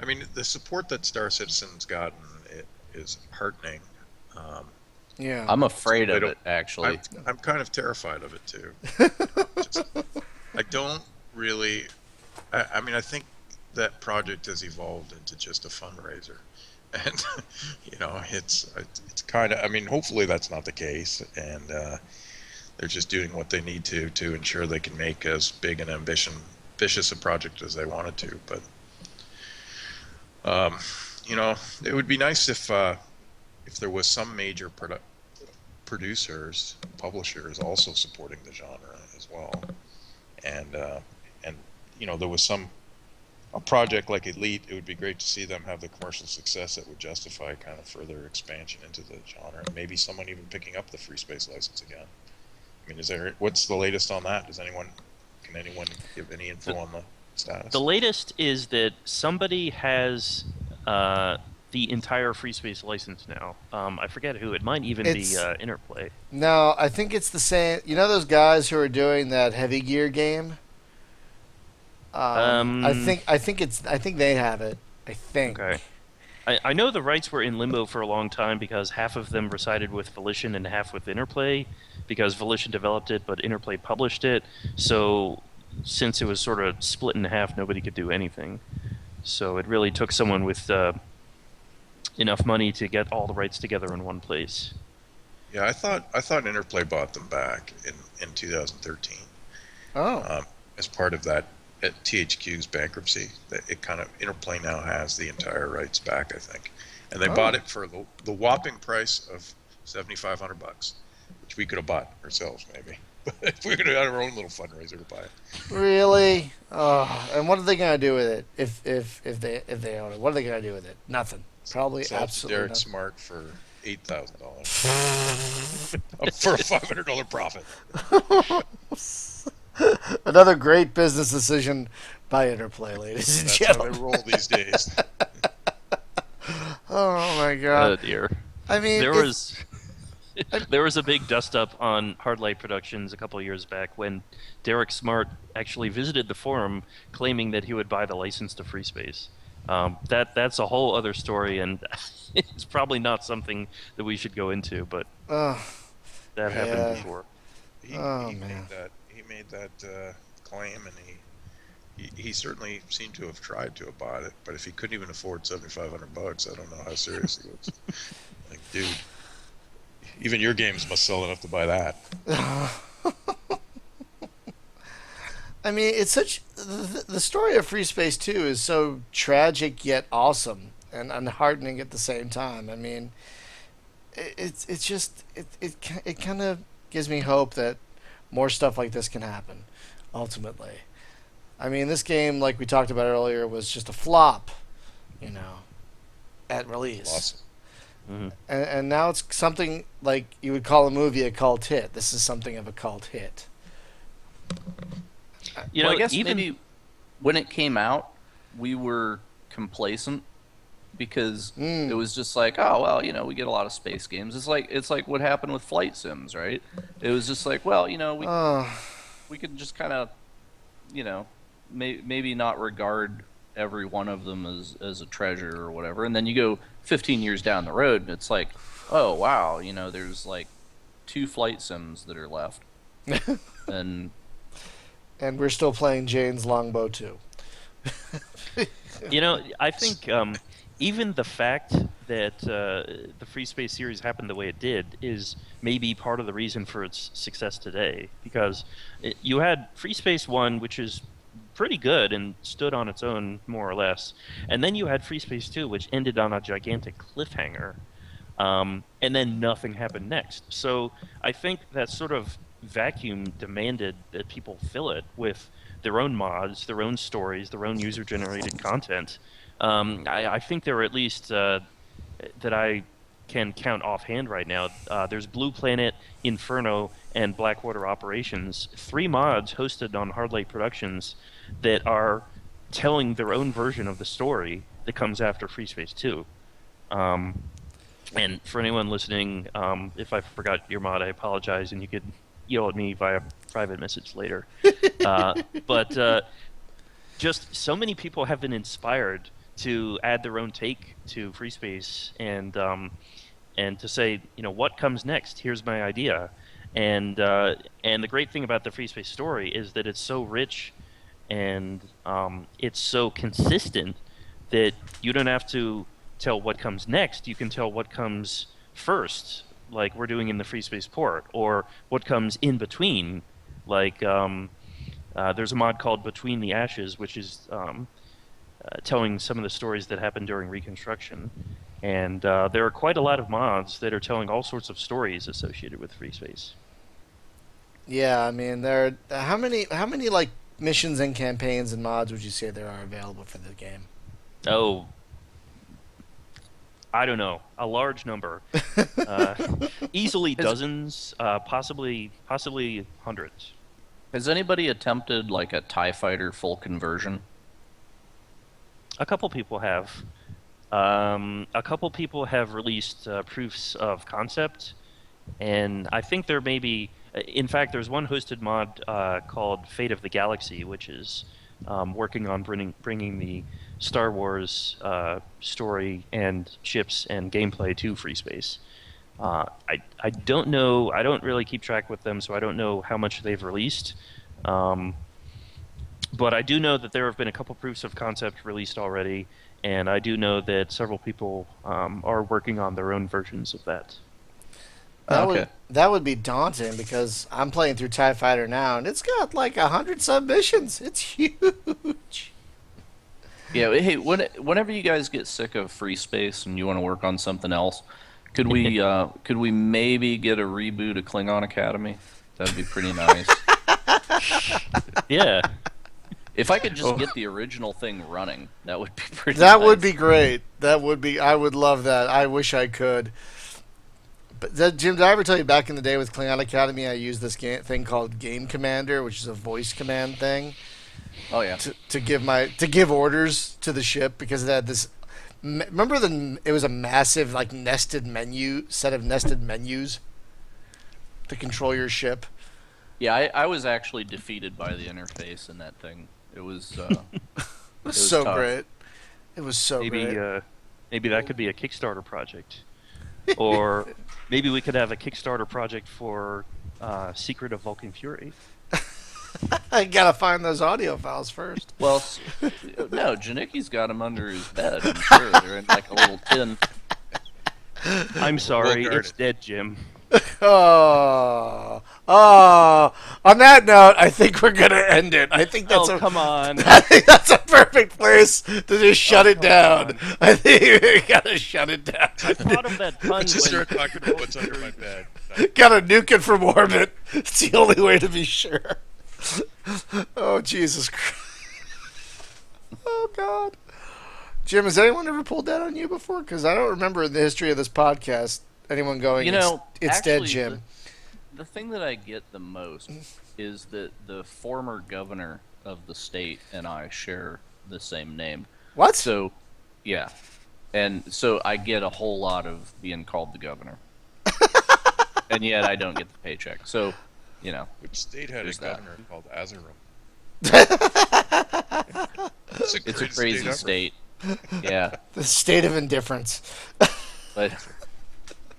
I mean, the support that Star Citizen's gotten is heartening. Um, Yeah. I'm afraid They of don't- it actually. I'm kind of terrified of it too. Just, I don't really. I mean, I think that project has evolved into just a fundraiser, and it's kind of. I mean, hopefully that's not the case, and they're just doing what they need to ensure they can make as big an ambitious a project as they wanted to. But it would be nice if there was some major producers, publishers also supporting the genre as well, and there was a project like Elite. It would be great to see them have the commercial success that would justify kind of further expansion into the genre, and maybe someone even picking up the Freespace license again. I mean, what's the latest on that? Can anyone give any info on the status? The latest is that somebody has the entire Freespace license now. I forget who. It might even It's- be Interplay. No, I think it's the same. You know those guys who are doing that Heavy Gear game? I think they have it. I think. Okay. I know the rights were in limbo for a long time because half of them resided with Volition and half with Interplay, because Volition developed it but Interplay published it. So since it was sort of split in half, nobody could do anything. So it really took someone with enough money to get all the rights together in one place. Yeah, I thought Interplay bought them back in 2013 Oh. as part of that at THQ's bankruptcy. That it kind of Interplay now has the entire rights back, I think, and they bought it for the whopping price of $7,500, which we could have bought ourselves maybe. But if we could have had our own little fundraiser to buy it. Really? Oh, and what are they gonna do with it if they own it? What are they gonna do with it? Nothing. Probably Sell it to absolutely Derek nothing. Smart for $8,000 for a $500 profit. Another great business decision by Interplay, ladies and That's how they gentlemen. roll these days. Oh my Oh god! dear. I mean, There it's- was there was a big dust up on Hardlight Productions a couple of years back when Derek Smart actually visited the forum claiming that he would buy the license to Freespace. That's a whole other story, and it's probably not something that we should go into, but uh, that Yeah. happened before. He man. made that claim, and he certainly seemed to have tried to have bought it. But if he couldn't even afford $7,500, I don't know how serious he was. Like, dude, even your games must sell enough to buy that. I mean, it's such the story of Freespace 2 is so tragic yet awesome and heartening at the same time. I mean, it's just it kind of gives me hope that more stuff like this can happen ultimately. I mean, this game, like we talked about earlier, was just a flop, at release. Awesome. Mhm. And now it's something like you would call a movie a cult hit. This is something of a cult hit. You Well, know, I guess even maybe when it came out, we were complacent because it was just like, oh well, we get a lot of space games. It's like what happened with flight sims, right? It was just like, well, we could just kind of, you know, maybe not regard every one of them as a treasure or whatever. And then you go 15 years down the road, and it's like, oh wow, there's like 2 flight sims that are left, and And we're still playing Jane's Longbow 2. I think even the fact that the Freespace series happened the way it did is maybe part of the reason for its success today. Because you had Freespace 1, which is pretty good and stood on its own, more or less. And then you had Freespace 2, which ended on a gigantic cliffhanger. And then nothing happened next. So I think that sort of vacuum demanded that people fill it with their own mods, their own stories, their own user-generated content. I think there are at least, that I can count offhand right now, there's Blue Planet, Inferno, and Blackwater Operations, 3 mods hosted on Hardlight Productions that are telling their own version of the story that comes after Freespace 2. And for anyone listening, if I forgot your mod, I apologize, and you could yell at me via private message later. But just so many people have been inspired to add their own take to Freespace and to say, what comes next? Here's my idea. And the great thing about the Freespace story is that it's so rich and it's so consistent that you don't have to tell what comes next. You can tell what comes first, like we're doing in the Freespace port, or what comes in between, like there's a mod called Between the Ashes, which is telling some of the stories that happened during Reconstruction. And there are quite a lot of mods that are telling all sorts of stories associated with Freespace. Yeah, I mean, there are, how many like missions and campaigns and mods would you say there are available for the game? Oh, I don't know. A large number. Easily dozens, possibly hundreds. has anybody attempted like a TIE fighter full conversion? A couple people have. A couple people have released proofs of concept, and I think there may be. In fact, there's one hosted mod called Fate of the Galaxy, which is working on bringing the Star Wars story and ships and gameplay to Freespace. I don't know. I don't really keep track with them, so I don't know how much they've released. But I do know that there have been a couple proofs of concept released already, and I do know that several people are working on their own versions of that. That would be daunting because I'm playing through TIE Fighter now, and it's got like 100 submissions. It's huge. Yeah, hey, whenever you guys get sick of Freespace and you want to work on something else, could we maybe get a reboot of Klingon Academy? That'd be pretty nice. Yeah. If I could just get the original thing running, that would be pretty That nice. would be great. That would be. I would love that. I wish I could. But Jim, did I ever tell you back in the day with Klingon Academy, I used this thing called Game Commander, which is a voice command thing. Oh yeah. To give orders to the ship because it had this. Remember it was a massive like set of nested menus to control your ship. Yeah, I was actually defeated by the interface in that thing. It was It was so tough. great. It was so great. Maybe that could be a Kickstarter project, or maybe we could have a Kickstarter project for Secret of Vulcan Fury. I gotta find those audio files first. Well, no, Janicki's got them under his bed. I'm sure they're in like a little tin. I'm sorry, guarded. it's dead, Jim. Oh. On that note, I think we're gonna end it. I think that's Come on. I think that's a perfect place to just shut it down. I think we gotta shut it down. I thought of that pun. Let's just when- start talking about what's under my bed. Gotta nuke it from orbit. It's the only way to be sure. Oh Jesus Christ! Oh God, Jim, has anyone ever pulled that on you before? Because I don't remember in the history of this podcast anyone going, it's dead, actually, Jim. The thing that I get the most is that the former governor of the state and I share the same name. What? So, yeah. And so I get a whole lot of being called the governor, and yet I don't get the paycheck. So, you know, Which state had a there's that. governor called Azarum? It's a greatest crazy ever. state. Yeah, The state of indifference. but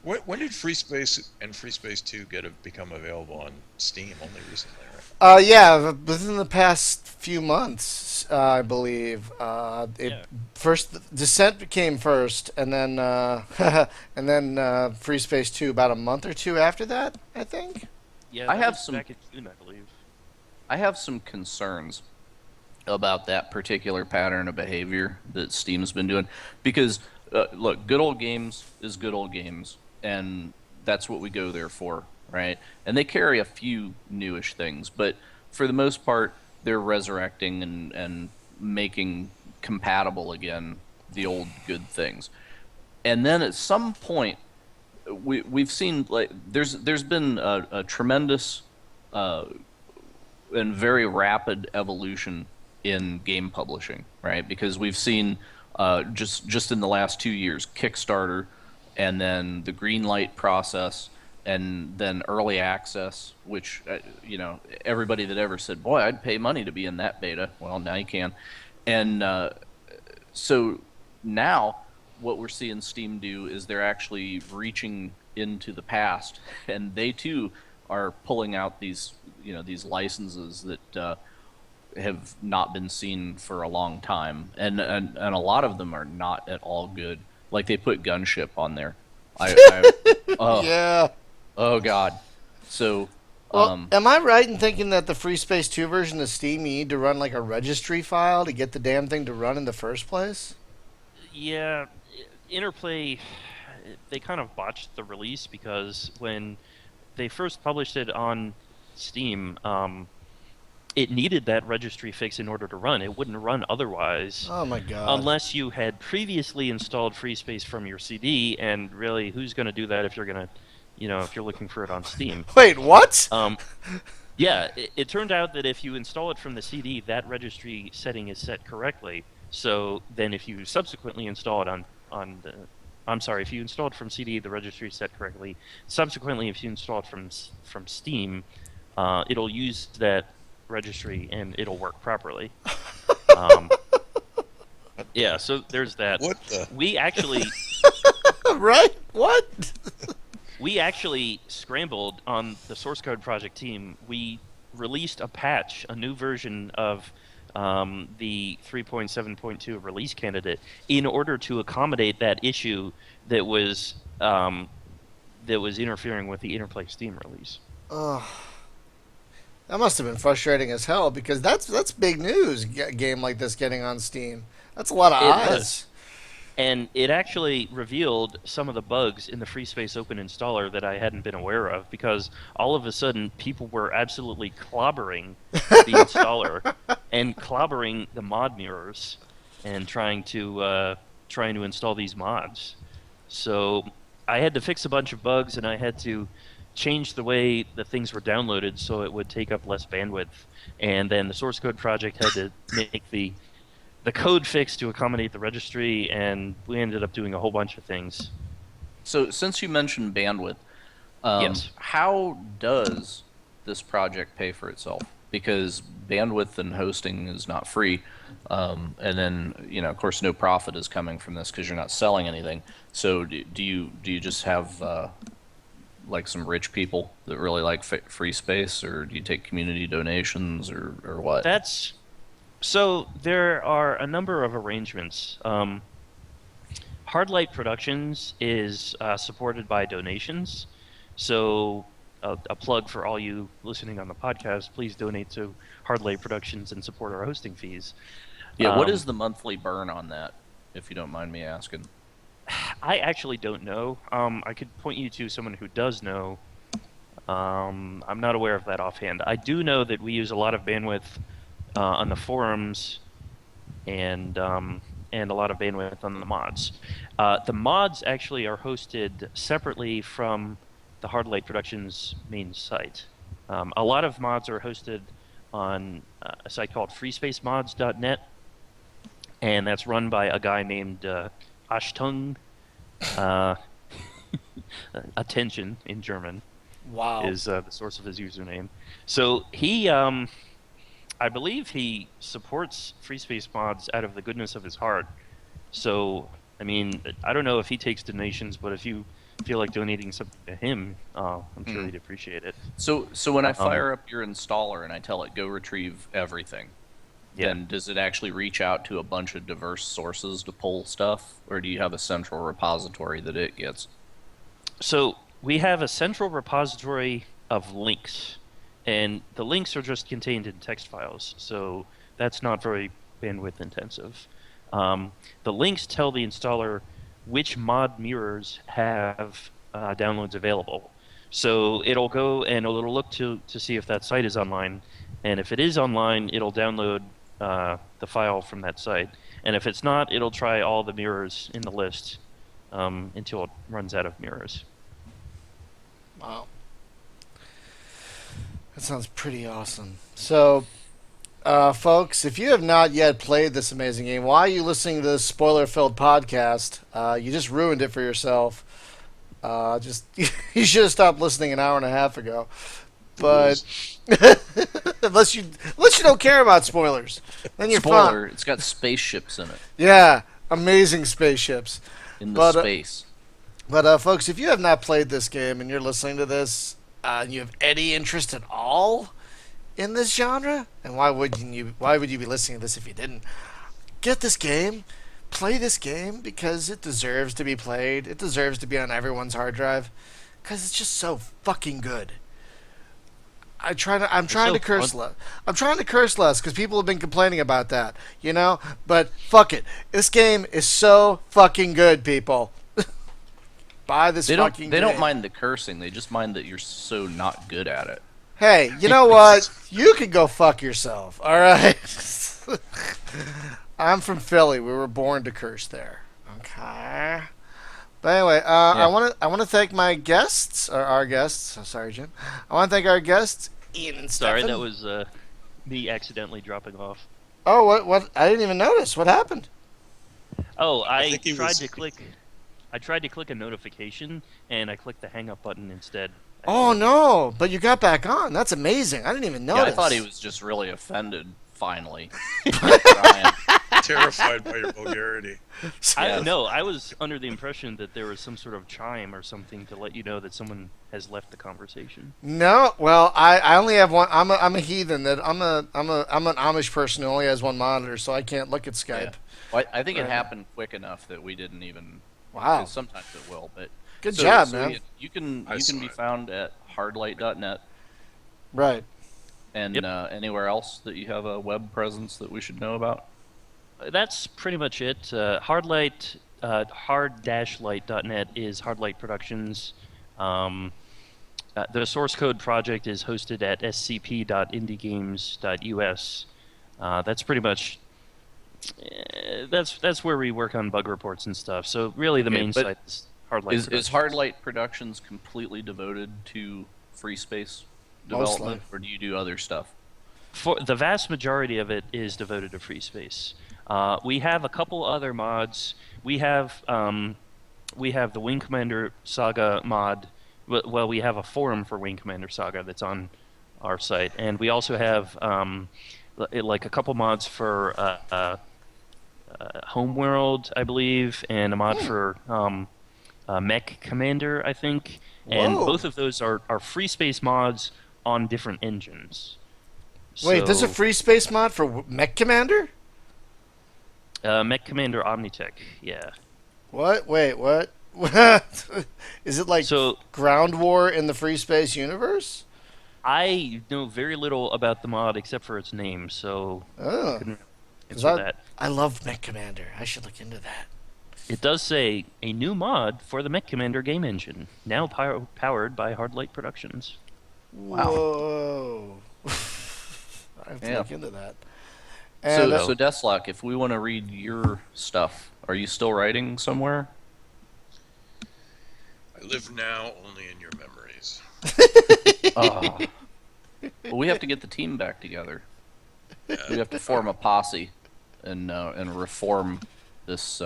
When did Freespace and Freespace 2 become available on Steam? Only recently, right? Yeah, within the past few months, I believe. It Yeah. first Descent came first, and then and then Free Space 2 about a month or two after that, I think. Yeah, I that have was some- back in June, I believe. I have some concerns about that particular pattern of behavior that Steam's been doing because look, good old games is good old games, and that's what we go there for, right? And they carry a few newish things, but for the most part, they're resurrecting and making compatible again the old good things. And then at some point, we've seen like there's been a tremendous and very rapid evolution in game publishing, right? Because we've seen just in the last 2 years, Kickstarter, and then the green light process, and then early access, which everybody that ever said, "Boy, I'd pay money to be in that beta," well, now you can, and so now what we're seeing Steam do is they're actually reaching into the past, and they too are pulling out these licenses that have not been seen for a long time, and a lot of them are not at all good. Like they put Gunship on there. Oh, Yeah. oh God. So Well, am I right in thinking that the Free Space 2 version of Steam, you need to run like a registry file to get the damn thing to run in the first place? Yeah, Interplay, they kind of botched the release because when they first published it on Steam, it needed that registry fix in order to run. It wouldn't run otherwise. Oh my god. Unless you had previously installed Freespace from your CD, and really, who's going to do that if you're going to, if you're looking for it on Steam? Wait, what? Yeah, it turned out that if you install it from the CD, that registry setting is set correctly. So then if you subsequently install it if you install it from CD, the registry is set correctly. Subsequently, if you install it from Steam, it'll use that registry and it'll work properly. Yeah, so there's that. What the? We actually Right? What? we actually scrambled on the source code project team. We released a patch, a new version of the 3.7.2 release candidate in order to accommodate that issue that was interfering with the Interplay Steam release. Ugh. That must have been frustrating as hell because that's big news. A game like this getting on Steam. That's a lot of It eyes. was. And it actually revealed some of the bugs in the Freespace Open installer that I hadn't been aware of, because all of a sudden people were absolutely clobbering the installer and clobbering the mod mirrors and trying to install these mods. So I had to fix a bunch of bugs, and I had to change the way the things were downloaded so it would take up less bandwidth. And then the source code project had to make the code fix to accommodate the registry, and we ended up doing a whole bunch of things. So since you mentioned bandwidth, Yes. how does this project pay for itself? Because bandwidth and hosting is not free, and then of course, no profit is coming from this because you're not selling anything. So do you just have like some rich people that really like free space, or do you take community donations, or what? So there are a number of arrangements. Hardlight Productions is supported by donations. So a plug for all you listening on the podcast, please donate to Hardlight Productions and support our hosting fees. Yeah, what is the monthly burn on that, if you don't mind me asking? I actually don't know. I could point you to someone who does know. I'm not aware of that offhand. I do know that we use a lot of bandwidth on the forums and a lot of bandwidth on the mods. The mods actually are hosted separately from the Hardlight Productions main site. A lot of mods are hosted on a site called freespacemods.net, and that's run by a guy named Achtung, uh, attention in German Wow. is the source of his username. So he, I believe he supports Freespace mods out of the goodness of his heart. So, I mean, I don't know if he takes donations, but if you feel like donating something to him, I'm sure he'd appreciate it. So when I fire up your installer and I tell it go retrieve everything, then does it actually reach out to a bunch of diverse sources to pull stuff, or do you have a central repository that it gets? So we have a central repository of links, and the links are just contained in text files, so that's not very bandwidth intensive. The links tell the installer which mod mirrors have downloads available. So it'll go and it'll look to see if that site is online, and if it is online, it'll download the file from that site. And if it's not, it'll try all the mirrors in the list until it runs out of mirrors. Wow. That sounds pretty awesome. So, folks, if you have not yet played this amazing game, why are you listening to this spoiler-filled podcast? You just ruined it for yourself. You should have stopped listening an hour and a half ago. But unless you don't care about spoilers, then you're Spoiler, fine. it's got spaceships in it. Yeah, amazing spaceships. In the space. But folks, if you have not played this game and you're listening to this, and you have any interest at all in this genre, and why would you be listening to this if you didn't? Get this game, play this game because it deserves to be played. It deserves to be on everyone's hard drive because it's just so fucking good. I'm trying to curse less. I'm trying to curse less because people have been complaining about that, you know. But fuck it, this game is so fucking good, people. Buy this fucking game. They don't mind the cursing. They just mind that you're so not good at it. Hey, you know what? You can go fuck yourself. All right. I'm from Philly. We were born to curse there. Okay. But anyway, I want to thank my guests, or our guests. Oh, sorry, Jim. I want to thank our guests, Ian and Sorry, Stefan. that was me accidentally dropping off. Oh, what? I didn't even notice. What happened? Oh, I think he tried was- to click. I tried to click a notification, and I clicked the hang up button instead. Oh no! But you got back on. That's amazing. I didn't even notice. Yeah, I thought he was just really offended, finally. Brian. Terrified by your vulgarity. No, I was under the impression that there was some sort of chime or something to let you know that someone has left the conversation. No, well, I only have one. I'm a heathen. That I'm an Amish person who only has one monitor, so I can't look at Skype. Yeah. Well, I think it happened quick enough that we didn't even. Wow. 'Cause sometimes it will, but Good job, so man. You can saw be it. found at hardlight.net Right. and anywhere else that you have a web presence that we should know about. That's pretty much it. Hardlight, hard-light.net is Hardlight Productions. The source code project is hosted at scp.indiegames.us. That's pretty much. That's where we work on bug reports and stuff. So really, the main but site is Hardlight. Is Hardlight Productions completely devoted to Freespace development, or do you do other stuff? For the vast majority of it is devoted to Freespace. We have a couple other mods. We have the Wing Commander Saga mod. Well, we have a forum for Wing Commander Saga that's on our site, and we also have like a couple mods for Homeworld, I believe, and a mod for Mech Commander, I think. And Whoa. both of those are Freespace mods on different engines. Wait, there's a So- Freespace mod for Mech Commander? Mech Commander Omnitech, yeah. What? Wait, what? What? Is it like So Ground War in the Freespace universe? I know very little about the mod except for its name, so Oh. I couldn't Is answer that- that. I love Mech Commander. I should look into that. It does say a new mod for the Mech Commander game engine, now powered by Hardlight Productions. Whoa. I have to Yeah. look into that. And, So Deathlock, if we want to read your stuff, are you still writing somewhere? I live now only in your memories. Oh. Well, we have to get the team back together. We have to form a posse and reform this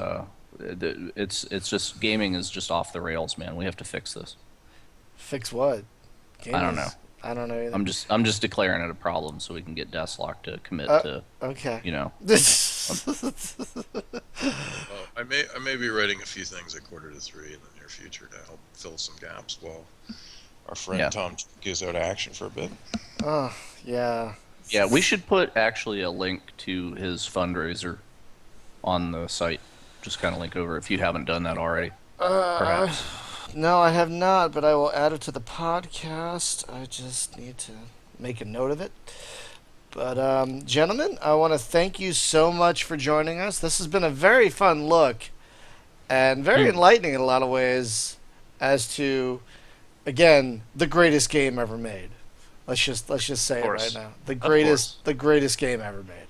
It's just gaming is just off the rails, man. We have to fix this. Fix what? I don't know. I don't know either. I'm just declaring it a problem so we can get Deathlock to commit to, Okay. you know. Well, I may be writing a few things at 2:45 in the near future to help fill some gaps while our friend Yeah. Tom goes out of action for a bit. Oh, yeah. Yeah, we should put actually a link to his fundraiser on the site. Just kind of link over if you haven't done that already. Perhaps. No, I have not, but I will add it to the podcast. I just need to make a note of it. But, gentlemen, I want to thank you so much for joining us. This has been a very fun look and very enlightening in a lot of ways as to, again, the greatest game ever made. Let's just say it right now. The greatest game ever made.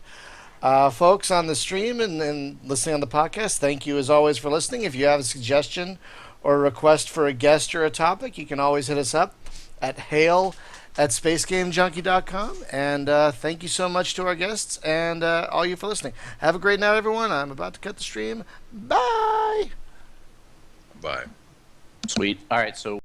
Folks on the stream and listening on the podcast, thank you as always for listening. If you have a suggestion or a request for a guest or a topic, you can always hit us up at hail@spacegamejunkie.com. And thank you so much to our guests and all you for listening. Have a great night, everyone. I'm about to cut the stream. Bye! Bye. Sweet. All right, so